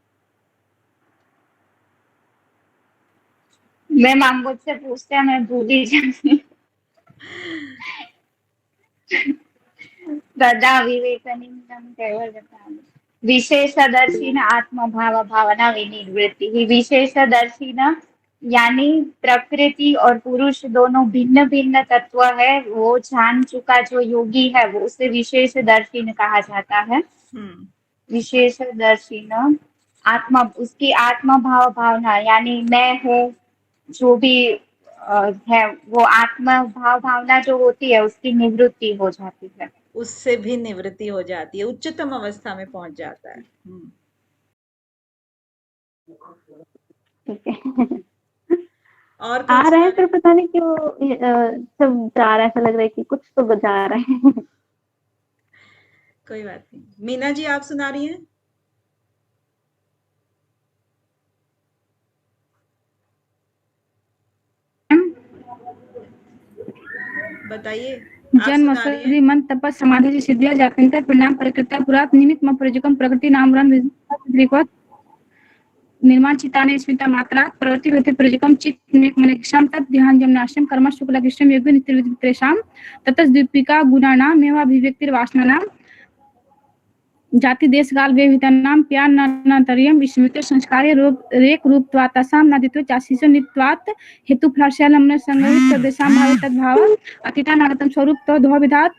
मैम आप मुझसे पूछते हैं, मैं भूल ही जाती। तदा विवेकनिन्दं कैवल्यं विशेषदर्शिन आत्मभाव भावना विनिवृत्ति। विशेषदर्शिन यानी प्रकृति और पुरुष दोनों भिन्न भिन्न तत्व है, वो जान चुका जो योगी है वो उसे विशेषदर्शिन कहा जाता है। विशेषदर्शिन उसकी आत्मभाव भावना यानी मैं हूँ, जो भी है वो आत्मा भाव भावना जो होती है उसकी निवृत्ति हो जाती है, उससे भी निवृत्ति हो जाती है, उच्चतम अवस्था में पहुंच जाता है। ठीक है। और आ रहा है कौन पर पता नहीं क्यों सब जा रहा है, ऐसा लग रहा है कि कुछ तो बजा रहे हैं। कोई बात नहीं। मीना जी आप सुना रही हैं? बताइए, आप जन्म सुनाइए। सदी मन तपस समाधि सिद्धिया जातंतर परिणाम प्रकृत्या पुरात निमित्त म प्रयोजकम प्रकृति नामरन विद्रिकवत निर्माण चिताने स्मिता मात्रा प्रवृत्ति होते प्रयोजकम चित्त में मनिक्षाम तत् ध्यान जमनाशम कर्म शुक्ल कृष्ण योग नित्य वित्रेषाम ततस दीपिका गुणानाम मेवाभिव्यक्तिर वासनानाम जाति देश काल वेवितानाम प्यार नानातरियम स्मृति संस्कारे रूप रेक रूपत्वातासाम नादित्व चाशीसो नित्वात् हेतु फलाशयलम्न संगहित प्रदेशाम भाव तद्भाव अतीतानागतम स्वरूप तो धो विधात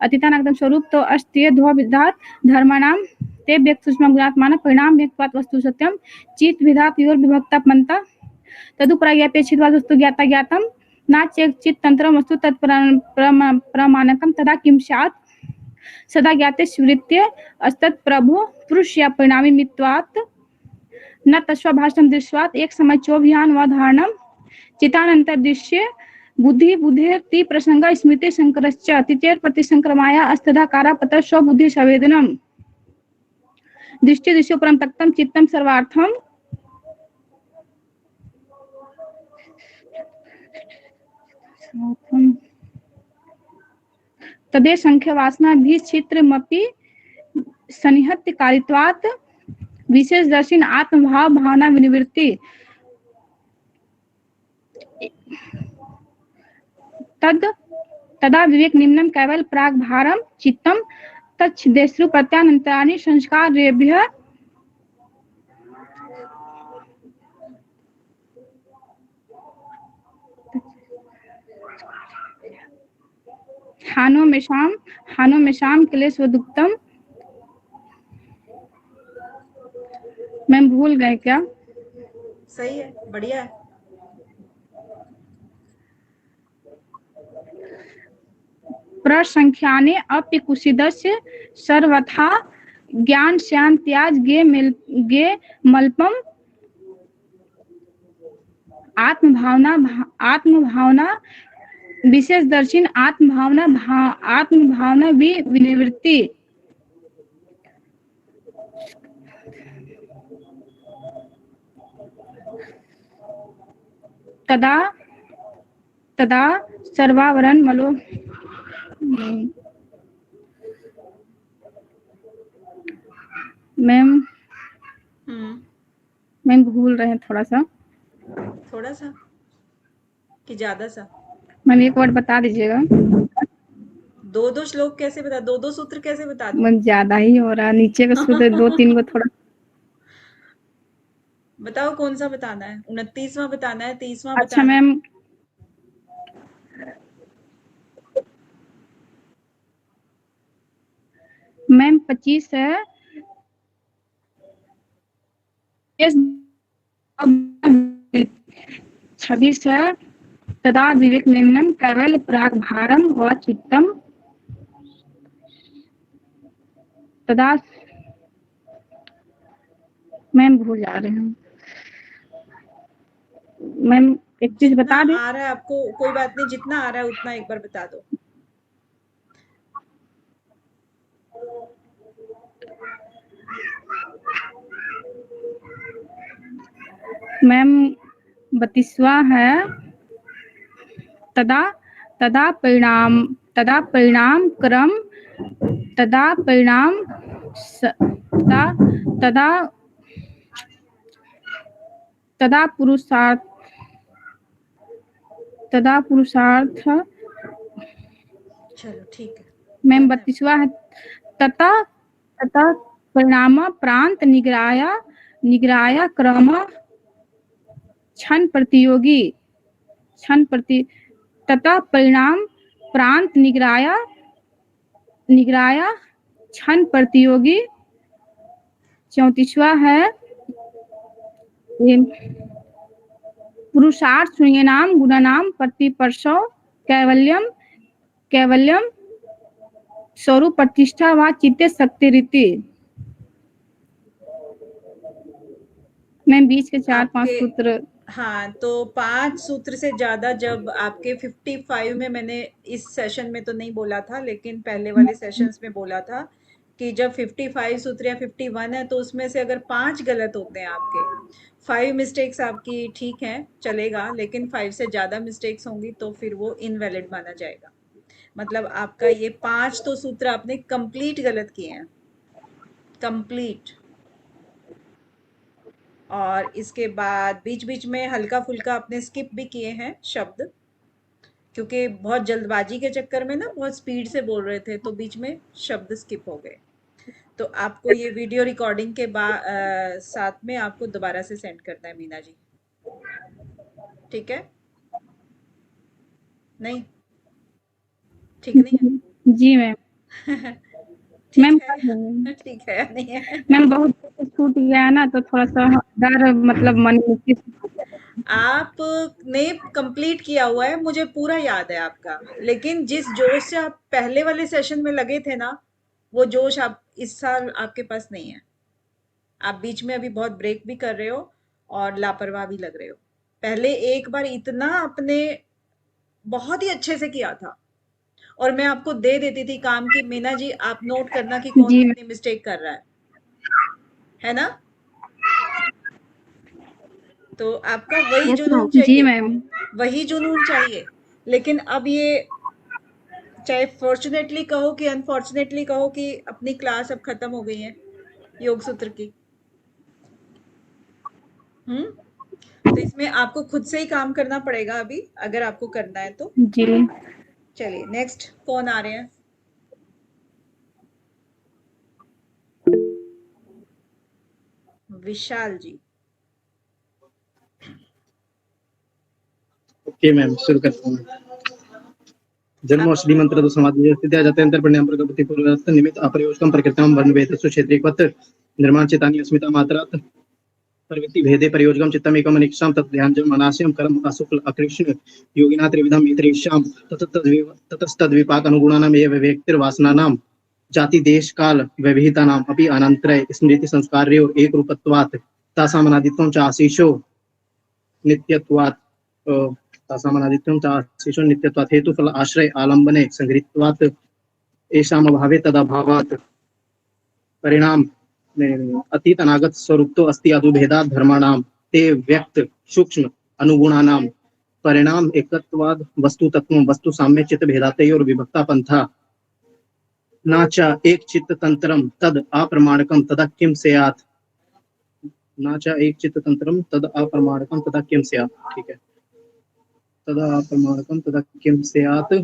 अतीतानागतम स्वरूप तो अस्त्य धो विधात धर्माणाम ते व्यक्त सूक्ष्म गुणात्मान परिणाम व्यक्तवात वस्तु सत्यम चित विधात योर विभक्ता मंता तदुपराज्ञापेक्षित वस्तु ज्ञाता ज्ञातम ना चेक चित तंत्र वस्तु तत्प्रमाणकम तदा किम स्यात् सदा ज्ञाते स्मृत्य अस्तत् प्रभु पुरुष या परिणामी मित्वात् न तस्वभाषण दृश्वात् एक समय चोभियान व धारणम चितानंतर दृश्य बुद्धि बुद्धि प्रसंग स्मृति संकरश्च तिचेर प्रतिसंक्रमाया अस्तधाकारा पत्र स्वबुद्धि संवेदनम दृष्टि दृश्यो परम तक्तम चित्तम सर्वार्थम तदे संख्य वासना भी चित्रमपि सनिहत्य कारित्वात् विशेष दर्शन आत्मभाव भावना विनिवृत्ति तद तदा विवेक निम्नम केवल प्राग भारम चित्तम तच्छिदेशु प्रत्यानंतराणि संस्कार रेभ्य हानो में शाम क्लेश व दुक्तम मैं भूल गए क्या? सही है, बढ़िया है। प्रसंख्याने अप्यकुशिदस्य सर्वथा ज्ञान श्यान त्याज गे मल्पम आत्मभावना विशेष दर्शन आत्मभावना भी विनिवृत्ति तदा सर्वावरण मलो मैम भूल रहे हैं थोड़ा सा कि ज्यादा सा। मैम एक वर्ड बता दीजिएगा। दो श्लोक कैसे बता, दो सूत्र कैसे बता दूं? मैम ज्यादा ही हो रहा है, नीचे का सूत्र 2-3 को थोड़ा बताओ कौन सा बताना है? 29वां बताना है, 30वां अच्छा बताना है? मैम 25 है 26 है तदा विवेक निम्नम केवल प्राग भारम व चित्तम तदा मैम भूल जा रहे हूँ मैम। एक चीज बता दें, आ रहा है आपको? कोई बात नहीं, जितना आ रहा है उतना एक बार बता दो। मैम 32वां है तदा परिणाम क्रम तदा पुरुषार्थ चलो ठीक है मैम। 32वां है तथा परिणाम प्रांत निग्राया क्रम क्षण प्रतियोगी तथा परिणाम प्रांत निग्राया क्षण प्रतियोगी। 34वां है पुरुषार्थ शून्यनाम गुणानाम प्रतिपर्शो कैवल्यम स्वरूप प्रतिष्ठा व चित्ते शक्ति रीति। मैं बीच के 4-5 सूत्र। हाँ, तो 5 सूत्र से ज्यादा जब आपके 55 में, मैंने इस सेशन में तो नहीं बोला था लेकिन पहले वाले सेशंस में बोला था कि जब 55 सूत्र या 51 है तो उसमें से अगर 5 गलत होते हैं आपके, 5 मिस्टेक्स आपकी ठीक है चलेगा, लेकिन 5 से ज्यादा मिस्टेक्स होंगी तो फिर वो इनवैलिड माना जाएगा। मतलब आपका ये 5 तो सूत्र आपने कंप्लीट गलत किए हैं, कंप्लीट। और इसके बाद बीच बीच में हल्का फुल्का आपने स्किप भी किए हैं शब्द, क्योंकि बहुत जल्दबाजी के चक्कर में ना बहुत स्पीड से बोल रहे थे तो बीच में शब्द स्किप हो गए। तो आपको ये वीडियो रिकॉर्डिंग के बाद साथ में आपको दोबारा से सेंड करना है मीना जी, ठीक है? नहीं ठीक नहीं है? जी मैम। ठीक मैम है ठीक है या नहीं है? मैम बहुत छूट गया है ना, तो थोड़ा सा डर, मतलब मन में आपने कंप्लीट किया हुआ है, मुझे पूरा याद है आपका, लेकिन जिस जोश से आप पहले वाले सेशन में लगे थे ना, वो जोश आप इस साल आपके पास नहीं है। आप बीच में अभी बहुत ब्रेक भी कर रहे हो और लापरवाह भी लग रहे हो। पहले एक बार इतना आपने बहुत ही अच्छे से किया था और मैं आपको दे देती थी काम की, मीना जी आप नोट करना कि कौन जी कितनी मिस्टेक कर रहा है ना? तो आपका वही जुनून जी चाहिए, मैम। वही जुनून चाहिए। लेकिन अब ये चाहे फॉर्चुनेटली कहो कि अनफॉर्चुनेटली कहो कि अपनी क्लास अब खत्म हो गई है योग सूत्र की। तो इसमें आपको खुद से ही काम करना पड़ेगा अभी, अगर आपको करना है तो। जी चलिए नेक्स्ट कौन आ रहे हैं? विशाल जी। ओके मैम, शुरू करता हूँ। जन्म औषधि मंत्र तो समाधि स्थित्या जाते अंतर परिणाम प्रगति पूर्वत निमित्त अप्रयोजकम प्रकृतम वर्ण वेद क्षेत्रीकृत निर्माण चेतानी अस्मिता मात्रात प्रवृत्ति भेदे प्रयोजकम चित्तम एकम अनिक्षाम तत् ध्यानजम अनास्यम कर्म अशुक्ल अकृष्ण योगिना त्रिविधम इतरेषाम ततस्तद विपाक अनुगुणानाम एव व्यक्तिर्वासनानाम जाति देश काल वैविधतानाम अपि अनंतरय स्मृति संस्कारयो एक रूपत्वात् तासाम अनादित्वं च आशीषो नित्यत्वात् तासामनादित्यं च आशीषो नित्यत्वात् हेतुफल आश्रय आलंबने संगृहीत्वात् एषाम अभावे तदभावात् परिणाम अतीत अनागत स्वरूपतो अस्ति अदुभेदात् धर्माणाम ते व्यक्त सूक्ष्म अनुगुणानाम परिणाम एकत्वाद वस्तु तत्व वस्तु साम्य चित्त भेदातयोर विभक्ता पंथा न च एक चित्त तंत्रम तद अप्रमाणकम तदा किम स्यात् न च एक चित्त तंत्रम तद अप्रमाणकम तदा किम स्यात्। ठीक है, तदा अप्रमाणकम तदा किम स्यात्।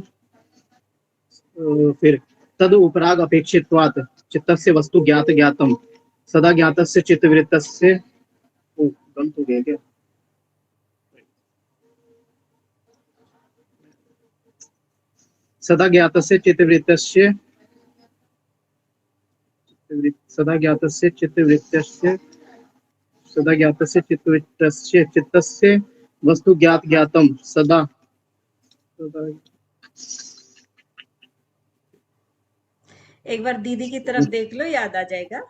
फिर तद उपराग अपेक्षित्वात् चित्तस्य वस्तु ज्ञात ज्ञातम सदा ज्ञातस्य चित्तवृत्तस्य गलत हो गया क्या? सदा ज्ञातस्य चित्तवृत्तस्य सदा ज्ञातस्य चित्तवृत्तस्य सदा ज्ञातस्य चित्तवृत्तस्य चित्तस्य वस्तु ज्ञात ज्ञातम सदा एक बार दीदी की तरफ देख लो, याद आ जाएगा।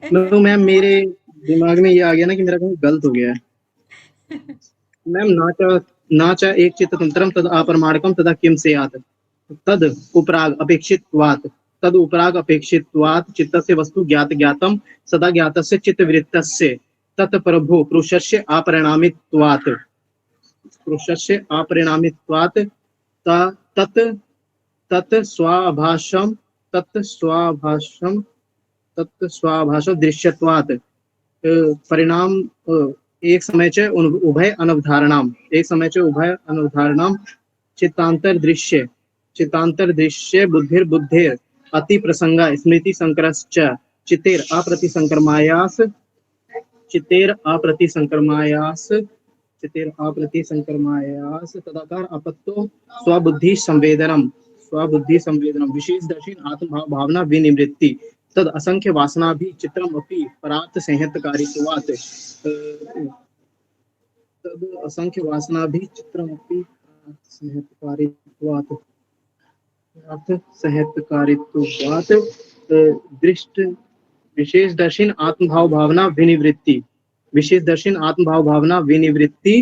तो मैम मेरे दिमाग में ये आ गया ना कि मेरा कहीं गलत हो गया है। मैम नाचा एक चित्त तंत्रम तद अप्रमाणकम तदा किम स्यात् तद उपराग अपेक्षित्वात् तद उपराग अपेक्षित्वात् चित्तस्य वस्तु ज्ञात ज्ञातम सदा ज्ञातस्य चित्तवृत्तस्य तत् प्रभो पुरुषस्य अपरिणामित्वात् तत् तत् स्वाभाषम दृश्यत्वात् परिणाम एक समय च उभय अनवधारणाम चित्तांतर दृश्य बुद्धिर्बुद्धेर अति प्रसंगा स्मृति संकरश्च चित्तेर अप्रति संक्रमायास तदाकार अपत्तो स्वबुद्धि संवेदनम विशेष दर्शन आत्म भावना विनिवृत्ति तद असंख्य वासना भी चित्रम अपि परार्थ संहतकारित्वात् तद असंख्य वासना भी चित्रम अपि संहतकारित्वात् दृष्ट विशेष दर्शन आत्म भावना विनिवृत्ति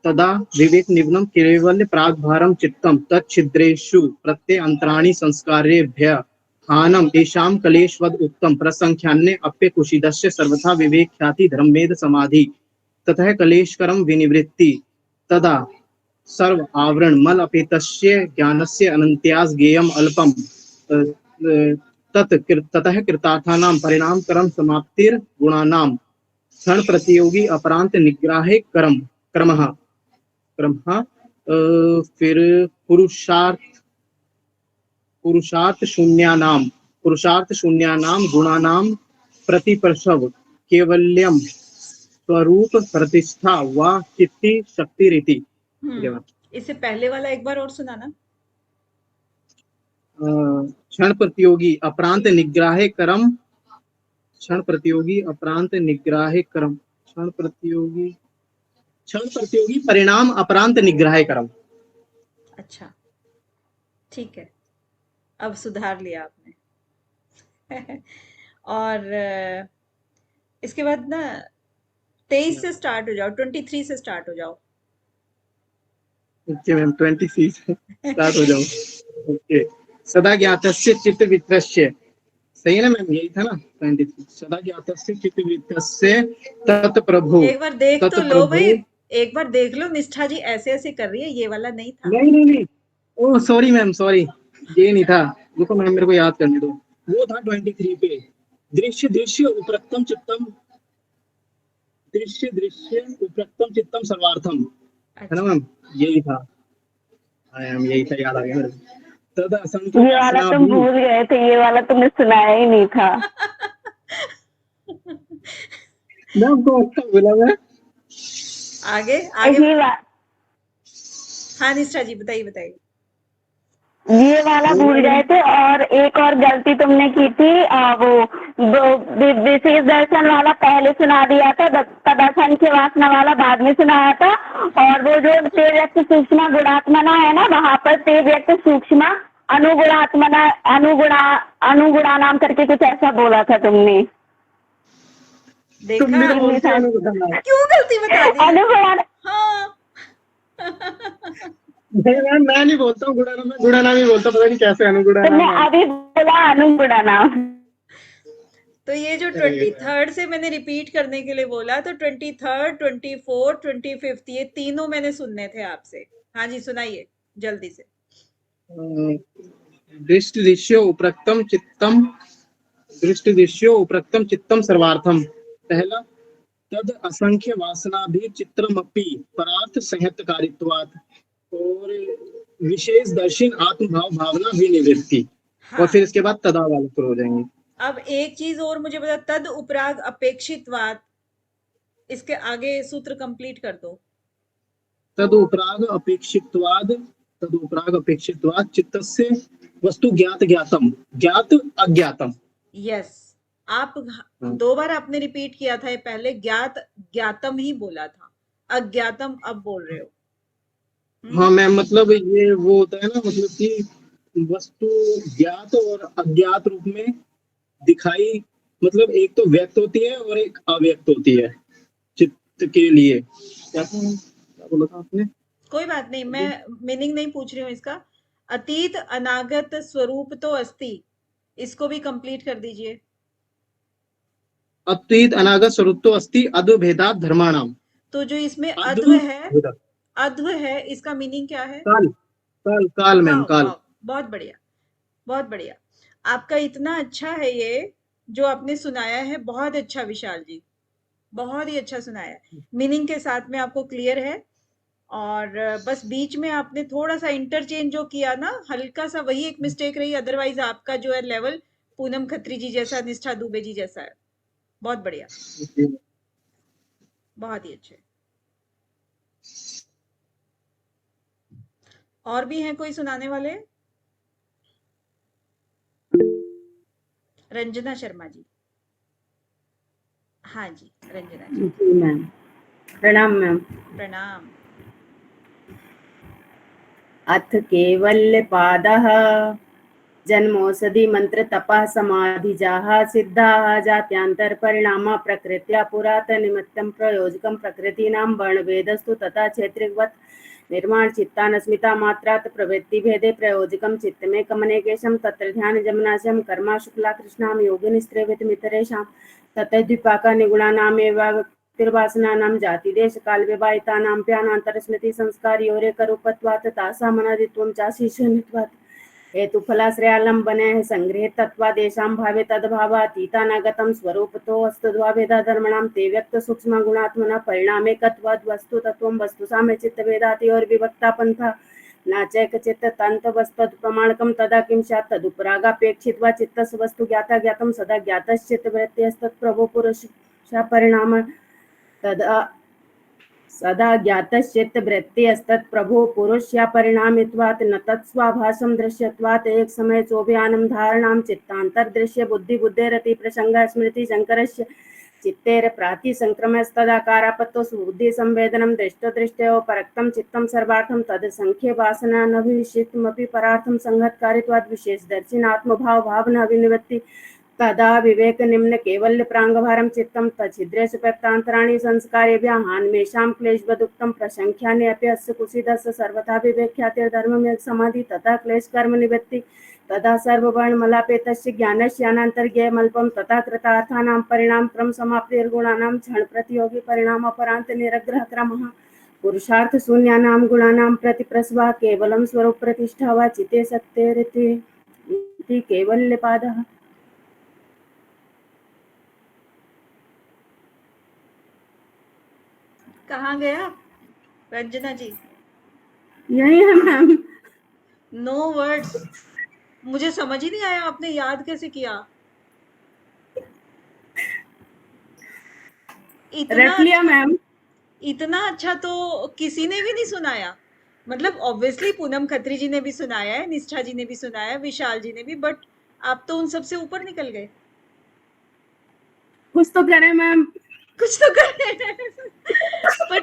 तदा विवेक निवनम केवल प्राग्भारम चित्तम तच्छिद्रेषु प्रत्यय अंतराणि संस्कारेभ्य हानम येषां कलेशवद उत्तम प्रसंख्यान्य अप्य कुशीदस्य सर्वथा विवेक ख्याति धर्मवेद समाधि ततः कलेशकरम विनिवृत्ति तदा सर्व आवरण मल अपेतस्य ज्ञानस्य अनन्त्यास ज्ञेयम अल्पम ततः कृतार्थानां परिणाम कर्म समाप्तिर गुणानां क्षण प्रतियोगी अपरांत निग्राहे क्रमः फिर पुरुषार्थ शून्यानां गुणानां प्रतिप्रसव केवल्यम स्वरूप प्रतिष्ठा व चित्ति शक्ति रीति। इससे पहले वाला एक बार और सुनाना। क्षण प्रतियोगी अपरांत निग्राहे करम, क्षण प्रतियोगी अपरांत निग्राहे करम, क्षण प्रतियोगी परिणाम अपरांत निग्राहे करम। अच्छा ठीक है, अब सुधार लिया आपने। और इसके बाद ना 23 से स्टार्ट हो जाओ, 23 से स्टार्ट हो जाओ। ओके मैम, 23 से स्टार्ट हो जाओ। ओके, सदा ज्ञातस्य चित्त वित्रस्य, सही है ना मैम, यही था ना 23। सदा ज्ञातस्य चित्त वित्रस्य तत्प्रभु। एक बार देख तो लो भाई, एक बार देख लो, निष्ठा जी ऐसे ऐसे कर रही है, ये वाला नहीं था। नहीं, ओह सॉरी मैम, सॉरी, ये नहीं था। रुको मैम, मेरे को याद करने दो। वो था 23 पे, दृश्य उपरक्तम चित्तम, दृश्य उपरक्तम चित्तम सर्वार्थम, है ना मैम, यही था। यही था, याद आ गया मेरे को। तद असंख्य ये वाला तुम भूल गए थे, ये वाला तुमने सुनाया ही नहीं था। मैम को अच्छा बोला मैं। आगे हाँ निष्ठा जी बताइए। ये वाला भूल गए थे, और एक और गलती तुमने की थी, वो विशेष दर्शन वाला पहले सुना दिया था, तदसंख्य वासना वाला बाद में सुनाया था। और वो जो ते व्यक्त सूक्ष्म गुणात्मना है ना, वहाँ पर ते व्यक्त सूक्ष्म अनुगुणा नाम करके कुछ ऐसा बोला था तुमने। देखा क्यों गलती बता दी? अनुगुणा, हाँ। मैं नहीं बोलता हूँ गुणानाम, मैं गुणानाम ही बोलता, पता नहीं कैसे अनुगुणा तुमने नाम है। अभी बोला अनुगुणा नाम। तो ये जो 23rd से मैंने रिपीट करने के लिए बोला, तो 23rd, 24, 25 ये तीनों मैंने सुनने थे आपसे। हाँ जी सुनाइए जल्दी से। दृष्टि उपरक्तम चित्तम सर्वार्थम। पहला, तद असंख्य वासना भी चित्रमपि परार्थ संहतकारित्वात्, और विशेष दर्शन आत्मभाव भावना भी निवृत्ति। हाँ। और फिर इसके बाद तदा वाले पर हो जाएंगे। अब एक चीज और मुझे बता, तद उपराग अपेक्षितवाद, इसके आगे सूत्र कंप्लीट कर दो। तद उपराग अपेक्षितवाद चित्तस्य वस्तु ज्ञात अज्ञातम। यस, आप 2 बार आपने रिपीट किया था, ये पहले ज्ञातम ही बोला था, अज्ञातम अब बोल रहे हो। हाँ मैम, मतलब ये वो होता है ना, मतलब कि वस्तु ज्ञात और अज्ञात रूप में दिखाई, मतलब एक तो व्यक्त होती है और एक अव्यक्त होती है चित्त के लिए। क्या बोला था आपने? कोई बात नहीं, मैं मीनिंग नहीं पूछ रही हूँ इसका। अतीत अनागत स्वरूप तो अस्ति, इसको भी कंप्लीट कर दीजिए। अतीत अनागत स्वरूप तो अस्ति अद्वैधात् धर्माणाम। तो जो इसमें अद्व है, इसका मीनिंग क्या है? काल मैम, काल। बहुत बढ़िया, बहुत बढ़िया। आपका इतना अच्छा है ये जो आपने सुनाया है, बहुत अच्छा विशाल जी, बहुत ही अच्छा सुनाया है, मीनिंग के साथ में आपको क्लियर है। और बस बीच में आपने थोड़ा सा इंटरचेंज जो किया ना, हल्का सा, वही एक मिस्टेक रही, अदरवाइज आपका जो है लेवल पूनम खत्री जी जैसा, निष्ठा दुबे जी जैसा है। बहुत बढ़िया, बहुत ही अच्छे। और भी हैं कोई सुनाने वाले? रंजना शर्मा जी। हाँ जी रंजना जी। जी मैम, प्रणाम मैम। प्रणाम। अथ केवल्यपादः जन्मौषधि मंत्र तपः समाधिजाः सिद्धाः जात्यांतर परिणामा प्रकृत्या पुरातन निमित्तं प्रयोजकं प्रकृतीनां वर्णभेदस्तु तथा क्षेत्रिवत् निर्माण चित्तान अस्मिता मात्रात् प्रवृत्ति भेदे प्रयोजकं चित्तमे कमनेकेशं तत्र ध्यान जमनाशं कर्मा शुक्ला कृष्णां योगिन स्त्रेवित मितरेषां ततद्विपाका निगुणानामेव शक्तिर्वासनानां जातिदेश कालविवाहितानां प्यानान्तरस्मृति संस्कारयोरेकरूपत्वात् तासामनादित्वं चाशीर्षणत्वात् हेतुफलाश्रयालम्बने संगृहीतत्वादेशां भावे तद्भावातीतानागतं स्वरूपतो वस्तुद्वाभेदाधर्मणां ते व्यक्तसूक्ष्मगुणात्मना परिणामेकत्वाद् वस्तुतत्त्वं वस्तुसाम्य चित्तभेदातयोर्विभक्ता पन्था नाचैकचित्ततन्तवस्तद् प्रमाणकं तदा किं स्यात् तदुपरागापेक्षित्वा चित्तस्य वस्तु ज्ञाता ज्ञातं सदा ज्ञातश्चित्तवृत्त्यस्तत्प्रभो पुरुषः परिणाम तदा सदा ज्ञातश्चित्तवृत्त्यस्तत् प्रभो पुरुषया परिणामित्वात् न तत्स्वाभासं दृश्यत्वात् एक समय चोभयानं धारणां चित्तान्तर्दृश्य बुद्धिरति प्रसंग स्मृति शंकरस्य चित्तेर प्रातिसंक्रमस्तदाकारापत्तो सुबुद्धि संवेदनं दृष्टदृष्टयो परक्तं चित्तं सर्वार्थं तद संख्ये वासना न विशिष्टमपि परार्थं संहतकारित्वात् विशेषदर्शिनात्मभाव भावना विनिवृत्ति तदा विवेक निम्न कैवल्य प्रांगभारं चित्तं तच्छिद्रेषु प्रक्तान्तराणि संस्कारेभ्यः हान्मेषां क्लेशवदुक्तं प्रसंख्यानि अपि अस्य कुसीदस्य सर्वथा विवेक्ष्यातिर्धर्ममेव समाधि तथा क्लेश कर्म निवृत्ति तदा सर्ववर्णमलापेतस्य ज्ञानस्यानान्तर्ज्ञेयमल्पं तथा कृतार्थानां परिणाम क्रम समाप्तिर्गुणानां क्षण प्रतियोगी परिणाम अपरांत निरग्रह क्रमः पुरुषार्थ शून्यानां गुणानां प्रतिप्रसवा केवलं स्वरूप प्रतिष्ठा वा चिते सत्तेरिति कैवल्यपादः। कहाँ गए आप रंजना जी? यही है मैम। नो वर्ड्स, मुझे समझ ही नहीं आया आपने याद कैसे किया। रट लिया मैम। इतना अच्छा तो किसी ने भी नहीं सुनाया। मतलब ऑब्वियसली पूनम खत्री जी ने भी सुनाया है, निष्ठा जी ने भी सुनाया है, विशाल जी ने भी, बट आप तो उन सबसे ऊपर निकल गए। कुछ तो करें मैम, कुछ तो करें। पर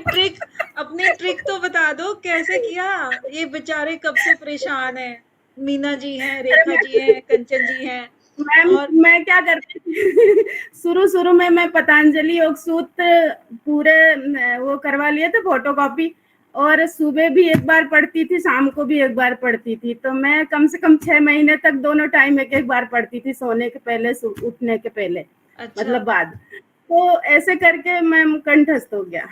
अपनी ट्रिक तो बता दो, कैसे किया। ये बेचारे कब से परेशान है। मीना जी हैं, रेखा जी हैं, कंचन जी हैं। मैम और मैं क्या करती थी शुरू में मैं पतंजलि योग सूत्र पूरे वो करवा लिए थे फोटोकॉपी, और सुबह भी एक बार पढ़ती थी, शाम को भी एक बार पढ़ती थी। तो मैं कम से कम 6 महीने तक दोनों टाइम एक बार पढ़ती थी, सोने के पहले उठने के पहले। अच्छा। मतलब बाद तो ऐसे करके मैम कंठस्थ हो गया।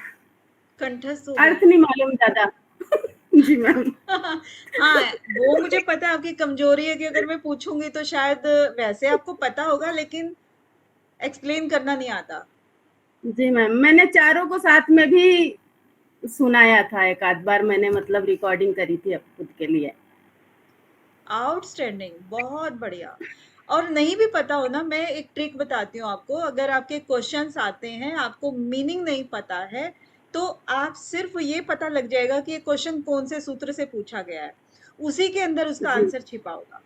कंठस्थ हो अर्थ नहीं मालूम ज्यादा। जी मैम। हाँ, वो मुझे पता है आपकी कमजोरी है कि अगर मैं पूछूंगी तो शायद वैसे आपको पता होगा, लेकिन एक्सप्लेन करना नहीं आता। जी मैम, मैंने चारों को साथ में भी सुनाया था, एक आध बार मैंने मतलब रिकॉर्डिंग करी थी खुद के लिए। आउटस्टैंडिंग, बहुत बढ़िया। और नहीं भी पता हो ना, मैं एक ट्रिक बताती हूँ आपको। अगर आपके क्वेश्चंस आते हैं, आपको मीनिंग नहीं पता है, तो आप सिर्फ ये पता लग जाएगा कि ये क्वेश्चन कौन से सूत्र से पूछा गया है, उसी के अंदर उसका आंसर छिपा होगा।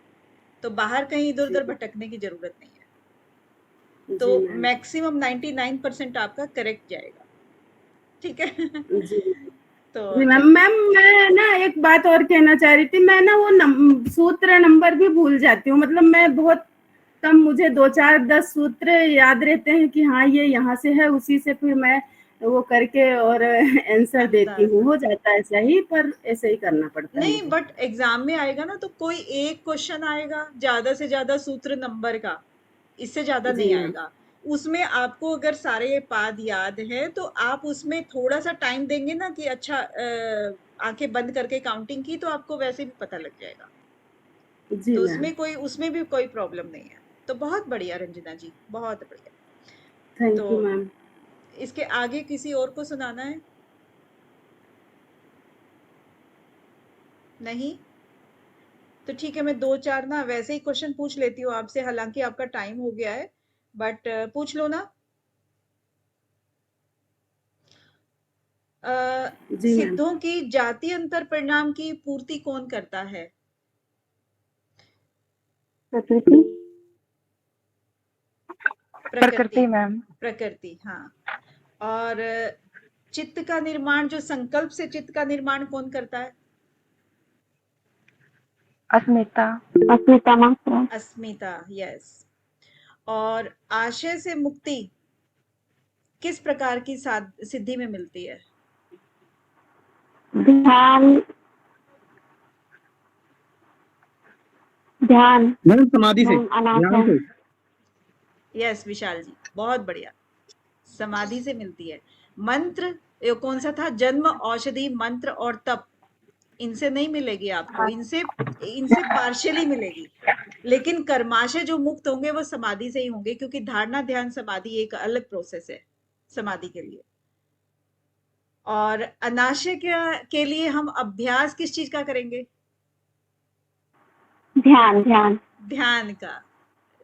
तो बाहर कहीं इधर उधर भटकने की जरूरत नहीं है। तो मैक्सिमम 99% आपका करेक्ट जाएगा। ठीक है। जी तो मैम। मैं ना एक बात और कहना चाह रही थी, मैं ना वो सूत्र नंबर भी भूल जाती हूँ। मतलब मैं बहुत कम, मुझे 2 4 10 सूत्र याद रहते हैं कि हाँ ये यहाँ से है, उसी से फिर मैं वो करके और आंसर देती हूँ। हो जाता है सही, पर ऐसे ही करना पड़ता है। नहीं, बट एग्जाम में आएगा ना तो कोई एक क्वेश्चन आएगा, ज्यादा से ज्यादा सूत्र नंबर का, इससे ज्यादा नहीं आएगा। उसमें आपको अगर सारे पाद याद है तो आप उसमें थोड़ा सा टाइम देंगे ना कि अच्छा आंखें बंद करके काउंटिंग की, तो आपको वैसे भी पता लग जाएगा। जी तो मैम। उसमें भी कोई प्रॉब्लम नहीं है। तो बहुत बढ़िया रंजना जी, बहुत बढ़िया। थैंक तो यू मैम। इसके आगे किसी और को सुनाना है? नहीं? तो ठीक है, मैं 2 4 ना वैसे ही क्वेश्चन पूछ लेती हूँ आपसे, हालांकि आपका टाइम हो गया है, बट पूछ लो ना। जी मैम। सिद्धों की जाति अंतर परिणाम की पूर्ति कौन करता है? प्रकृति। प्रकृति मैम। प्रकृति, हाँ। और चित्त का निर्माण, जो संकल्प से चित्त का निर्माण कौन करता है? अस्मिता। अस्मिता मात्रा। अस्मिता, यस। और आशय से मुक्ति किस प्रकार की सिद्धि में मिलती है? ध्यान। ध्यान। समाधि से। ध्यान से। यस विशाल जी, बहुत बढ़िया। समाधि से मिलती है। मंत्र ये कौन सा था, जन्म, औषधि, मंत्र और तप, इनसे नहीं मिलेगी आपको, इनसे इनसे पार्शियली मिलेगी। लेकिन कर्माशय जो मुक्त होंगे वो समाधि से ही होंगे, क्योंकि धारणा ध्यान समाधि एक अलग प्रोसेस है समाधि के लिए। और अनाशय के लिए हम अभ्यास किस चीज का करेंगे, ध्यान ध्यान ध्यान का।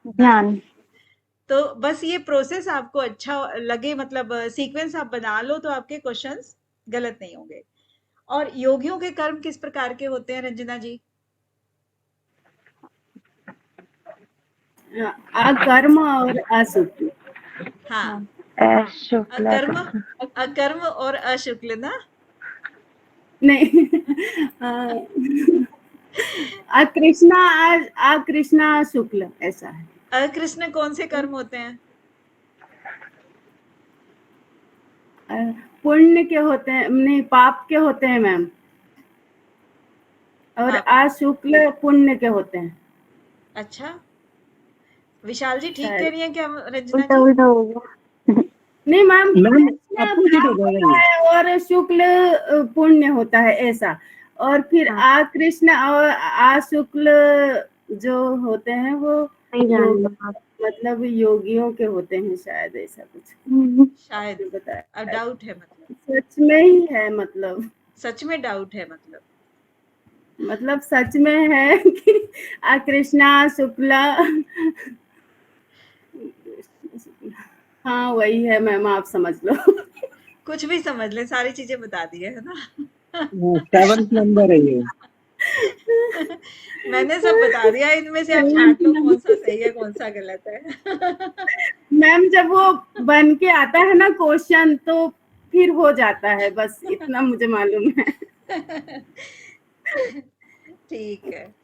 ध्यान। तो बस ये प्रोसेस आपको अच्छा लगे, मतलब सीक्वेंस आप बना लो तो आपके क्वेश्चंस गलत नहीं होंगे। और योगियों के कर्म किस प्रकार के होते हैं रंजना जी? अकर्म और असुक्ल। हाँ, शुक्ल अकर्म, अकर्म और अशुक्ल ना। नहीं अकृष्णा अकृष्णा शुक्ल ऐसा है। अकृष्ण कौन से कर्म होते हैं? पुण्य के होते हैं, नहीं पाप के होते हैं मैम, और अशुक्ल पुण्य के होते हैं। अच्छा, विशाल जी ठीक कह रही हैं क्या रंजना उल्टा जी? उल्टा हो गया। नहीं मैम, मैम कृष्ण अपोजिट हो पाप जाएगा होता ये। है और शुक्ल पुण्य होता है ऐसा। और फिर अकृष्ण और अशुक्ल जो होते हैं वो मतलब योगियों के होते हैं शायद, ऐसा कुछ शायद, बताया। अब डाउट है, मतलब सच में ही है, मतलब सच में डाउट है, मतलब सच में है कि अकृष्णा शुक्ला, हाँ वही है मैम, आप समझ लो। कुछ भी समझ ले, सारी चीजें बता दी है ना। 7th नंबर है ये। मैंने सब बता दिया, इनमें से आप छांट लो कौन सा सही है कौन सा गलत है। मैम जब वो बन के आता है ना क्वेश्चन तो फिर हो जाता है, बस इतना मुझे मालूम है। ठीक है,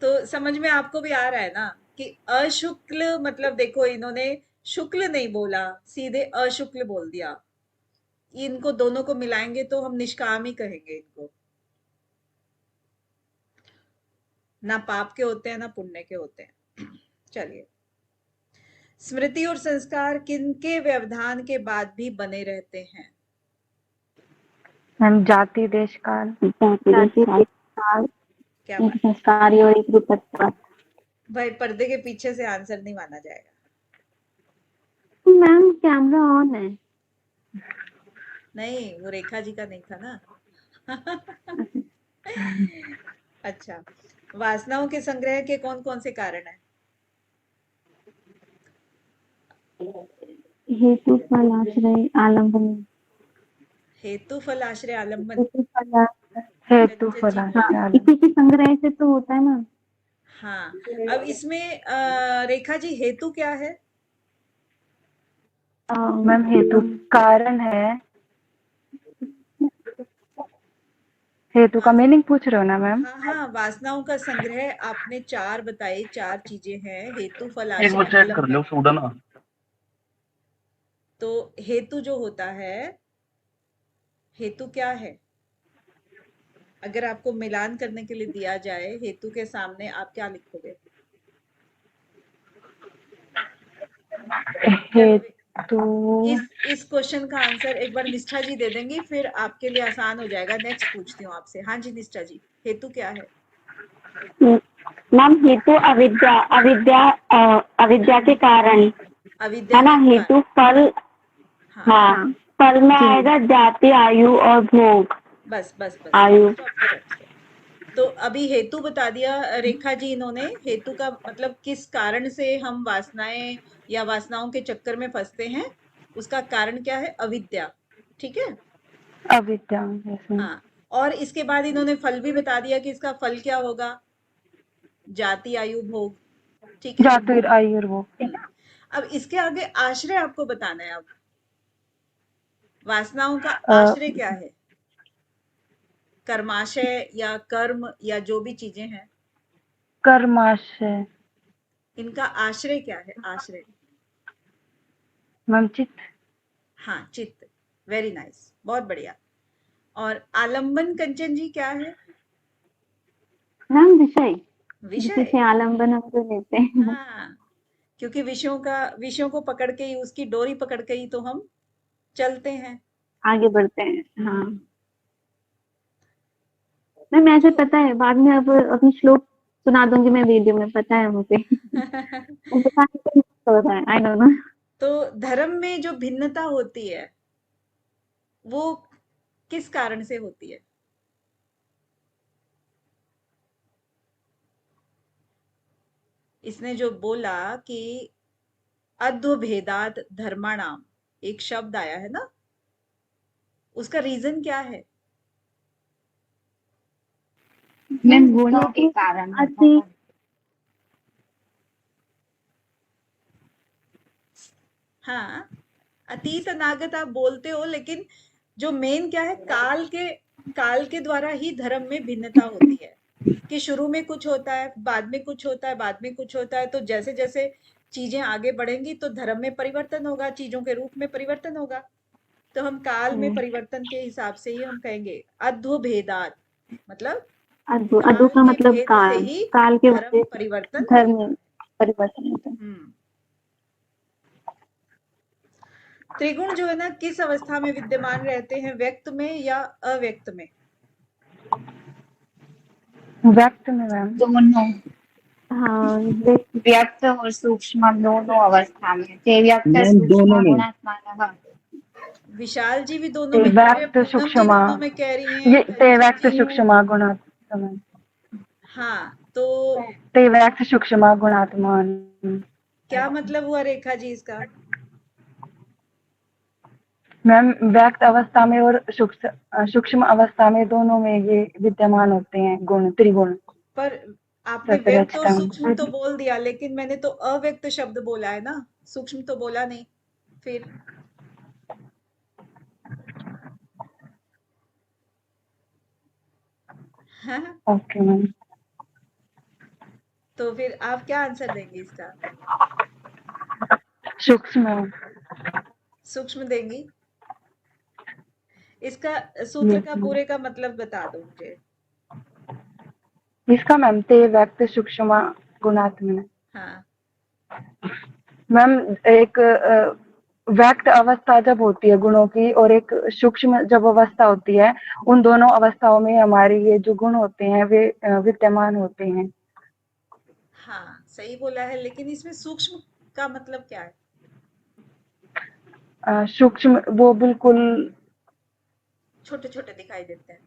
तो समझ में आपको भी आ रहा है ना कि अशुक्ल मतलब, देखो इन्होंने शुक्ल नहीं बोला, सीधे अशुक्ल बोल दिया। इनको दोनों को मिलाएंगे तो हम निष्काम ही कहेंगे इनको। ना पाप के होते हैं ना पुण्य के होते हैं। चलिए, स्मृति और संस्कार किनके व्यवधान के बाद भी बने रहते हैं? मैम जाति देश काल। क्या बात, संस्कारी और एक रूपत्व। भाई पर्दे के पीछे से आंसर नहीं माना जाएगा। मैम कैमरा ऑन है। नहीं, वो रेखा जी का नहीं था ना। अच्छा, वासनाओं के संग्रह के कौन कौन से कारण हैं? हेतु फल आश्रय आलम्बन। हेतु फल आश्रय आलम्बन। हेतु रंजन जी फल बोलिए। इसी के संग्रह से तो होता है ना। हाँ, अब इसमें रेखा जी हेतु क्या है? मैम हेतु कारण है। हेतु का मीनिंग पूछ रहे हो ना मैम? हाँ हाँ, वासनाओं का संग्रह आपने चार बताई, चार चीजें हैं, हेतु फल एक बार आश्रय चेक कर लो आलम्बन। सूडा ना। तो हेतु जो होता है, हेतु क्या है? अगर आपको मिलान करने के लिए दिया जाए हेतु के सामने, आप क्या लिखोगे? चलो, हेतु इस क्वेश्चन का आंसर एक बार निष्ठा जी दे देंगी, फिर आपके लिए आसान हो जाएगा। नेक्स्ट पूछती हूँ आपसे। हाँ जी निष्ठा जी, हेतु क्या है? मैम हेतु अविद्या, अविद्या के कारण अविद्या है ना। के हेतु फल, हाँ, हाँ फल में आएगा जाति आयु और भोग। बस बस बस, आयु। स्टॉप। तो अभी हेतु बता दिया रेखा जी इन्होंने। हेतु का मतलब किस कारण से हम वासनाएं या वासनाओं के चक्कर में फंसते हैं, उसका कारण क्या है? अविद्या। ठीक है, अविद्या। हाँ। और इसके बाद इन्होंने फल भी बता दिया कि इसका फल क्या होगा, जाति आयु भोग। ठीक है, जाति आयुर्भोग। अब इसके आगे आश्रय आपको बताना है। अब वासनाओं का आश्रय क्या है? कर्माशय या कर्म या जो भी चीजें हैं, कर्माशय। इनका आश्रय क्या है? आश्रय, मैम चित्त। हाँ चित्त। वेरी नाइस, बहुत बढ़िया। और आलंबन कंचन जी क्या है? मैम विषय, विषय। जिसे आलम्बन हम तो लेते हैं। हाँ, क्योंकि विषयों को पकड़ के ही, उसकी डोरी पकड़ के ही तो हम चलते हैं। आगे बढ़ते हैं। हाँ मैम ऐसे पता है, बाद में अब अपनी श्लोक सुना दूंगी मैं वीडियो में, पता है मुझे। पता नहीं क्यों हो रहा है, आई डोंट नो। तो धर्म में जो भिन्नता होती है वो किस कारण से होती है? इसने जो बोला कि अद्वभेदात धर्माणाम, एक शब्द आया है ना, उसका रीजन क्या है? मैम गुणों के कारण होता अति है। हाँ, अतीत अनागत आप बोलते हो, लेकिन जो मेन क्या है, काल के द्वारा ही धर्म में भिन्नता होती है कि शुरू में कुछ होता है, बाद में कुछ होता है, बाद में कुछ होता है। तो जैसे जैसे चीजें आगे बढ़ेंगी तो धर्म में परिवर्तन होगा, चीजों के रूप में परिवर्तन होगा। तो हम काल में परिवर्तन के हिसाब से ही हम कहेंगे अद्वभेदात, मतलब अदु अदु काल का के मतलब भेद से काल, ही काल के धर्म वजह से परिवर्तन धर्म होता है। में परिवर्तन होता है। हम्म। त्रिगुण जो है ना, किस अवस्था में विद्यमान रहते हैं, व्यक्त में या अव्यक्त में? व्यक्त में मैम। दोनों, हाँ व्यक्त और सूक्ष्म दोनों अवस्था में। ते व्यक्त मैम दोनों सूक्ष्म में। गुणात्मनः। विशाल जी भी दोनों ते में कह रहे हैं, व्यक्त पूनम जी सूक्ष्म, दोनों में कह रही ये हैं, ते कंचन व्यक्त जी। सूक्ष्म गुणात्मा, हाँ, तो ते व्यक्त सूक्ष्म गुणात्मा। क्या मतलब हुआ रेखा जी इसका? मैम व्यक्त अवस्था में और सूक्ष्म अवस्था में, दोनों में ये विद्यमान होते हैं गुण, त्रिगुण। पर आपने व्यक्त और सतरजतम। सूक्ष्म तो बोल दिया, लेकिन मैंने तो अव्यक्त शब्द बोला है ना, सूक्ष्म तो बोला नहीं। फिर हाँ, ओके मैम। तो फिर आप क्या आंसर देंगे इसका? सूक्ष्म। सूक्ष्म देंगी? इसका सूत्र यस का मैम। पूरे का मतलब बता दो मुझे। इसका मैम ते व्यक्त सूक्ष्म गुणात्मा। हाँ, मैम एक व्यक्त अवस्था जब होती है गुणों की, और एक सूक्ष्म जब अवस्था होती है, उन दोनों अवस्थाओं में हमारे ये जो गुण होते हैं वे विद्यमान होते हैं। हाँ सही बोला है, लेकिन इसमें सूक्ष्म का मतलब क्या है? सूक्ष्म वो बिल्कुल छोटे छोटे दिखाई देते हैं।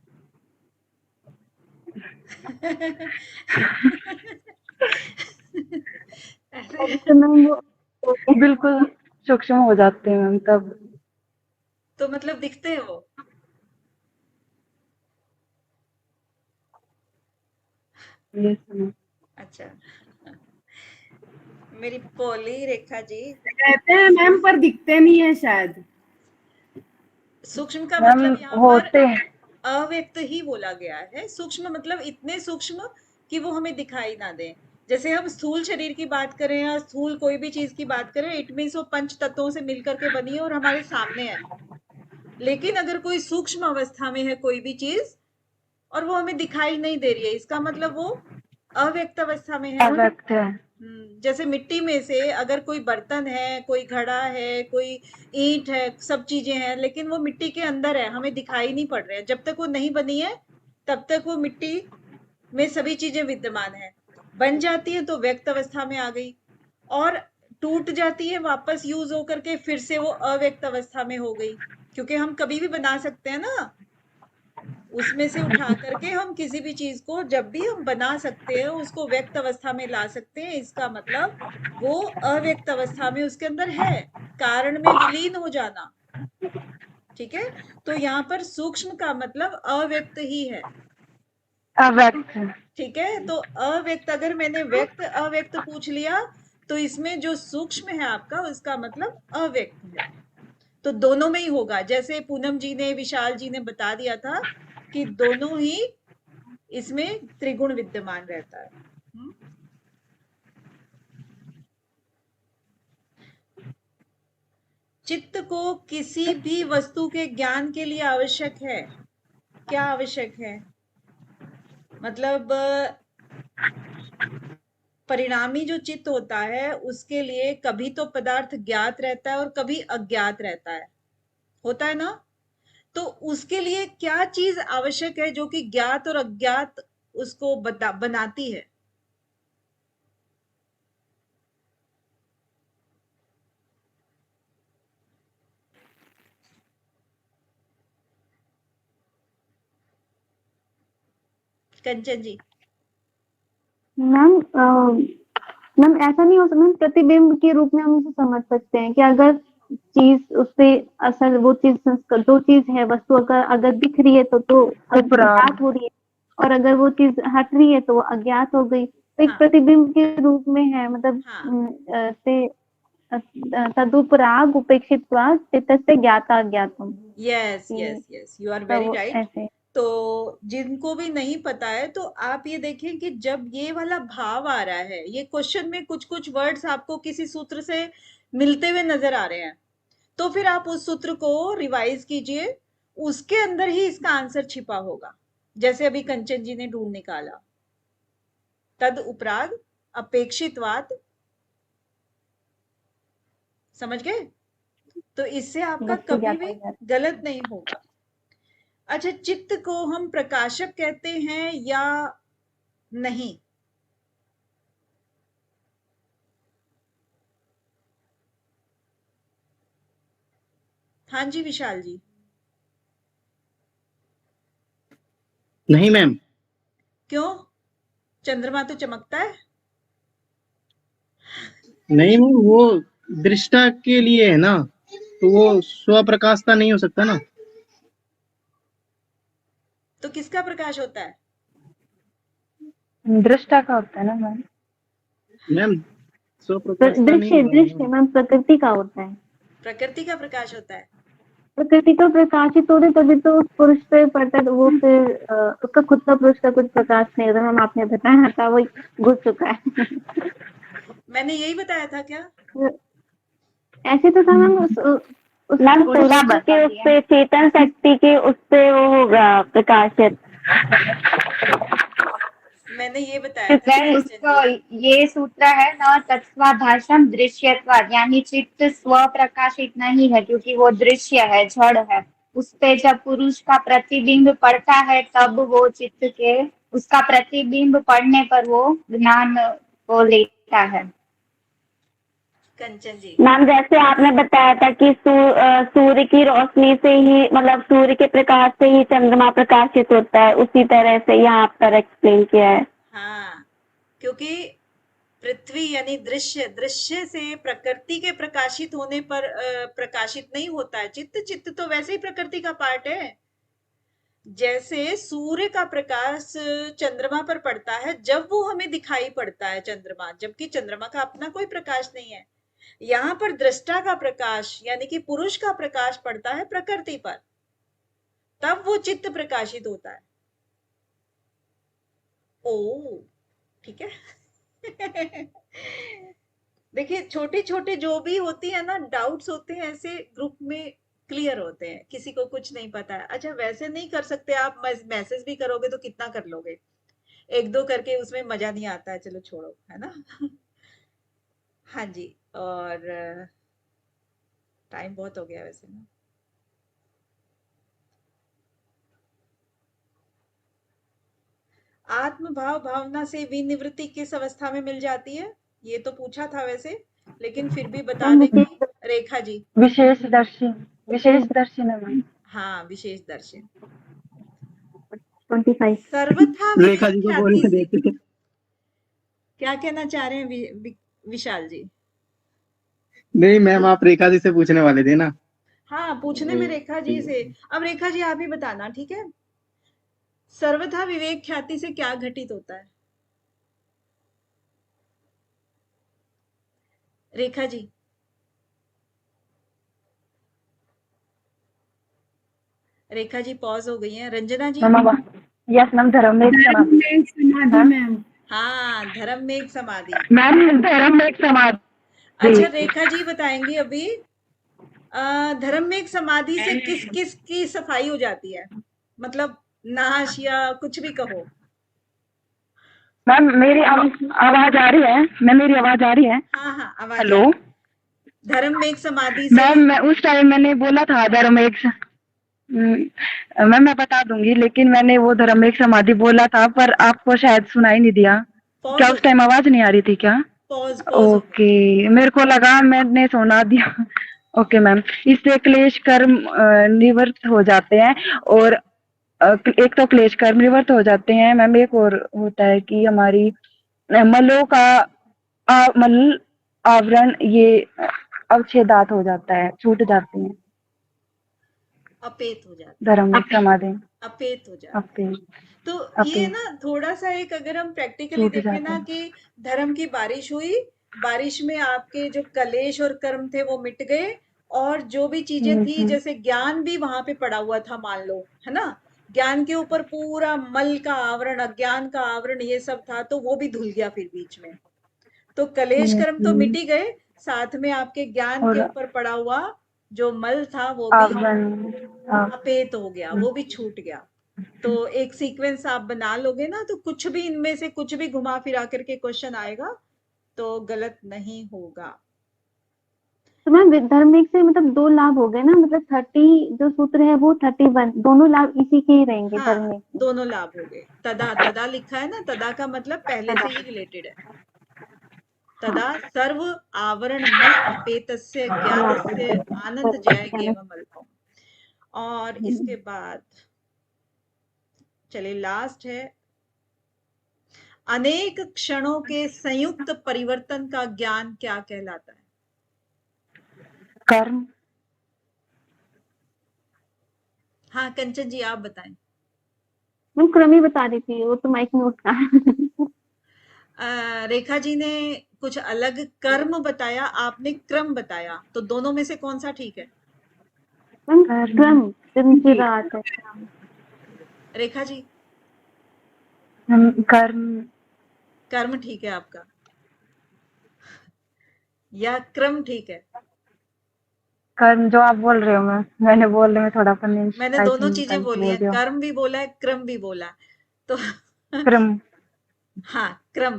ऐसे मैम वो बिल्कुल सूक्ष्म हो जाते हैं मैम तब। तो मतलब दिखते हो? Yes ma'am. अच्छा। मेरी पोली रेखा जी, कहते हैं मैम पर दिखते नहीं है शायद। सूक्ष्म का मैम मतलब यहाँ पर होते हैं। अव्यक्त ही बोला गया है। सूक्ष्म मतलब इतने सूक्ष्म कि वो हमें दिखाई ना दे। जैसे हम स्थूल शरीर की बात करें या स्थूल कोई भी चीज की बात करें, इट मीन्स वो पंच तत्वों से मिलकर के बनी है और हमारे सामने है। लेकिन अगर कोई सूक्ष्म अवस्था में है कोई भी चीज और वो हमें दिखाई नहीं दे रही है, इसका मतलब वो अव्यक्त अवस्था में है। अव्यक्त है। जैसे मिट्टी में से अगर कोई बर्तन है, कोई घड़ा है, कोई ईंट है, सब चीजें हैं, लेकिन वो मिट्टी के अंदर है, हमें दिखाई नहीं पड़ रहे हैं। जब तक वो नहीं बनी है तब तक वो मिट्टी में सभी चीजें विद्यमान है। बन जाती है तो व्यक्त अवस्था में आ गई, और टूट जाती है वापस यूज होकर के, फिर से वो अव्यक्त अवस्था में हो गई। क्योंकि हम कभी भी बना सकते हैं ना, उसमें से उठा करके हम किसी भी चीज को जब भी हम बना सकते हैं उसको व्यक्त अवस्था में ला सकते हैं। इसका मतलब वो अव्यक्त अवस्था में उसके अंदर है, कारण में विलीन हो जाना। ठीक है, तो यहाँ पर सूक्ष्म का मतलब अव्यक्त ही है। अव्यक्त। ठीक है, तो अव्यक्त, अगर मैंने व्यक्त अव्यक्त पूछ लिया तो इसमें जो सूक्ष्म है आपका उसका मतलब अव्यक्त है। तो दोनों में ही होगा। जैसे पूनम जी ने, विशाल जी ने बता दिया था कि दोनों ही इसमें त्रिगुण विद्यमान रहता है। चित्त को किसी भी वस्तु के ज्ञान के लिए आवश्यक है। क्या आवश्यक है? मतलब परिणामी जो चित्त होता है उसके लिए कभी तो पदार्थ ज्ञात रहता है और कभी अज्ञात रहता है, होता है ना? तो उसके लिए क्या चीज आवश्यक है जो कि ज्ञात और अज्ञात उसको बनाती है? कंचन जी। मैम मैम ऐसा नहीं हो सकता, मैम प्रतिबिंब के रूप में हम इसे समझ सकते हैं कि अगर चीज उससे असल वो चीज दो चीज है, वस्तु अगर अगर दिख रही है तो ज्ञात हो रही है, और अगर वो चीज हट रही है तो वो अज्ञात हो गई। तो एक हाँ। प्रतिबिंब के रूप में है, मतलब हाँ। तदुपराग उपेक्षित्वात् चित्तस्य ज्ञाता ज्ञातम। Yes yes yes, you are too very वो राइट। ऐसे तो जिनको भी नहीं पता है तो आप ये देखें कि जब ये वाला भाव आ रहा है, ये क्वेश्चन में कुछ कुछ वर्ड्स आपको किसी सूत्र से मिलते हुए नजर आ रहे हैं, तो फिर आप उस सूत्र को रिवाइज कीजिए, उसके अंदर ही इसका आंसर छिपा होगा। जैसे अभी कंचन जी ने ढूंढ निकाला, तद उपराग अपेक्षितवाद, समझ गए? तो इससे आपका वस्तु कभी ज्ञाता भी ज्ञातम। गलत नहीं होगा। अच्छा, चित्त को हम प्रकाशक कहते हैं या नहीं? हाँ जी विशाल जी। नहीं मैम। क्यों? चंद्रमा तो चमकता है। नहीं मैम, वो दृष्टा के लिए है ना, तो वो स्वप्रकाशता नहीं हो सकता ना। तो किसका प्रकाश होता है? दृष्टा का होता है ना मैम। मैम स्वप्रकाशता नहीं दृश्य होगा दृश्य मैम। मैम प्रकृति का होता है। प्रकृति का प्रकाश होता है। प्रकृति तो प्रकाशित हो रही, तभी तो उस पुरुष पे पड़ता है, तो वो फिर उसका खुद का पुरुष का कुछ प्रकाश नहीं होता। मैम आपने बताया था, वो घुस चुका है। मैंने यही बताया था क्या? ऐसे तो था मैम, मैम उल्टा पुरुष बता के उस दिया। पे, चेतन शक्ति के उस पे वो होगा प्रकाशित। मैंने ये बताया था वह कंचन उसको जी। ये सूत्र है ना, तत्वाभाषम दृश्यत्वाद, यानी चित्त स्व प्रकाशित नहीं है क्योंकि वो दृश्य है, जड़ है। उस पे जब पुरुष का प्रतिबिंब पड़ता है तब वो चित्त के, उसका प्रतिबिंब पड़ने पर वो ज्ञान को लेता है। कंचन जी। मैम जैसे आपने बताया था कि सूर्य की रोशनी से ही, मतलब सूर्य के प्रकाश से ही चंद्रमा प्रकाशित होता है, उसी तरह से यहाँ पर एक्सप्लेन किया है। हाँ, क्योंकि पृथ्वी यानी दृश्य, दृश्य से प्रकृति के प्रकाशित होने पर प्रकाशित नहीं होता है चित्त। चित्त तो वैसे ही प्रकृति का पार्ट है। जैसे सूर्य का प्रकाश चंद्रमा पर पड़ता है जब वो हमें दिखाई पड़ता है चंद्रमा, जबकि चंद्रमा का अपना कोई प्रकाश नहीं है। यहाँ पर दृष्टा का प्रकाश यानी कि पुरुष का प्रकाश पड़ता है प्रकृति पर, तब वो चित्त प्रकाशित होता है। ओ ठीक है। देखिए, छोटे छोटे जो भी होती है ना डाउट्स होते हैं, ऐसे ग्रुप में क्लियर होते हैं, किसी को कुछ नहीं पता है। अच्छा, वैसे नहीं कर सकते आप, मैसेज भी करोगे तो कितना कर लोगे, एक दो करके उसमें मजा नहीं आता है, चलो छोड़ो, है ना। हाँ जी। और टाइम बहुत हो गया वैसे ना। आत्म भाव भावना से विनिवृत्ति किस अवस्था में मिल जाती है, ये तो पूछा था वैसे, लेकिन फिर भी बता मैम देंगी रेखा जी। विशेष दर्शी, विशेष दर्शी ना मैम। हाँ, विशेष दर्शन। 25। सर्वथा रेखा विवेक जी को ख्याति बोलने से देते। क्या कहना चाह रहे हैं विशाल जी? नहीं मैम, आप रेखा जी से पूछने वाले थे ना। हाँ, पूछने में रेखा जी से। अब रेखा जी आप ही बताना, ठीक है? सर्वथा विवेक ख्याति से क्या घटित होता है? रेखा जी। रेखा जी पॉज हो गई हैं। रंजना जी। मैम यस मैम, धर्म में एक धर्म समाधि। में एक समाधि हाँ? मैम। हाँ, धर्म में एक समाधि। मैम धर्म में एक समाधि। अच्छा, रेखा जी बताएंगी अभी धर्म में एक समाधि से किस किस की सफाई हो जाती है, मतलब नाश या कुछ भी कहो। मैम मेरी आवाज आ रही है? मैम मेरी आवाज आ रही है? हाँ हाँ, आवाज आ हेलो। रही है। धर्मवेग समाधि से मैम मैं उस टाइम मैंने बोला था धर्मेक मैम मैं बता दूंगी, लेकिन मैंने वो धर्मेक समाधि बोला था पर आपको शायद सुनाई नहीं दिया। पॉज क्या हो उस टाइम आवाज नहीं आ रही थी क्या? पॉज पॉज हो गया। ओके, मेरे को लगा मैंने सुना दिया। ओके मैम, इससे क्लेश कर्म निवृत्त हो जाते हैं, और एक तो क्लेश कर्म निवृत्त हो जाते हैं मैम, एक और होता है कि हमारी मलों का मल आवरण ये अवच्छेदात हो जाता है, छूट जाते हैं। अपेत हो जाता है, धर्म समाधि अपेत हो जाता है। अपेत तो ये अपेत ना थोड़ा सा एक अगर हम प्रैक्टिकली छूट देखें जाता ना है। कि धर्म की बारिश हुई, बारिश में आपके जो कलेश और कर्म थे वो मिट गए, और जो भी चीजें थी जैसे ज्ञान भी वहां पे पड़ा हुआ था मान लो, है ना, ज्ञान के ऊपर पूरा मल का आवरण, अज्ञान का आवरण ये सब था, तो वो भी धुल गया फिर बीच में। तो कलेश कर्म तो मिट ही गए, साथ में आपके ज्ञान के और ऊपर पड़ा हुआ जो मल था वो भी आवरण अपेत हो गया, वो भी छूट गया। तो एक सीक्वेंस आप बना लोगे ना, तो कुछ भी इनमें से कुछ भी घुमा फिरा करके क्वेश्चन आएगा तो गलत नहीं होगा। तो मैम धर्मेक से मतलब 2 लाभ हो गए ना, मतलब 30 जो सूत्र है वो 31 दोनों लाभ इसी के ही रहेंगे हाँ, धर्मेक के। दोनों लाभ हो गए। तदा, तदा लिखा है ना, तदा का मतलब पहले से ही रिलेटेड है। तदा सर्व आवरण मल अपेतस्य ज्ञातस्य आनंद जय गेव मलकम। और इसके बाद चलिए लास्ट है, अनेक क्षणों के संयुक्त परिवर्तन का ज्ञान क्या कहलाता है? कर्म। हाँ कंचन जी आप बताएं। मैं क्रम ही बता रही थी, वो तो माइक में उठा। रेखा जी ने कुछ अलग कर्म बताया, आपने क्रम बताया, तो दोनों में से कौन सा ठीक है? मैम क्रम दिन की रात है। रेखा जी कर्म। कर्म ठीक है आपका, या क्रम ठीक है? कर्म जो आप बोल रहे हो, मैंने बोलने में थोड़ा मैंने दोनों चीजें बोली बोल हैं, रही हूँ। कर्म भी बोला है, क्रम भी बोला है, तो क्रम। हाँ क्रम,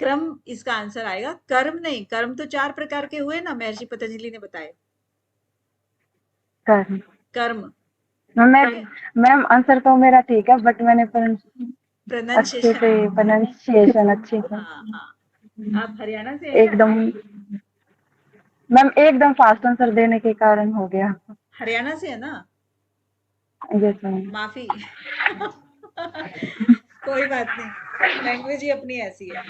क्रम इसका आंसर आएगा। कर्म नहीं, कर्म तो 4 प्रकार के हुए ना, महर्षि पतंजलि ने बताए। कर्म। कर्म मैम आंसर तो मेरा ठीक है, बट मैंने अच्छे प्रोनाउंसिएशन। से प्रोनाउंसिएशन अच्छे से हाँ हाँ, आप हरियाणा से हैं क्या? एकदम मैम एकदम फास्ट आंसर देने के कारण हो गया। हरियाणा से है ना? Yes ma'am. माफी। कोई बात नहीं, लैंग्वेज ही अपनी ऐसी है।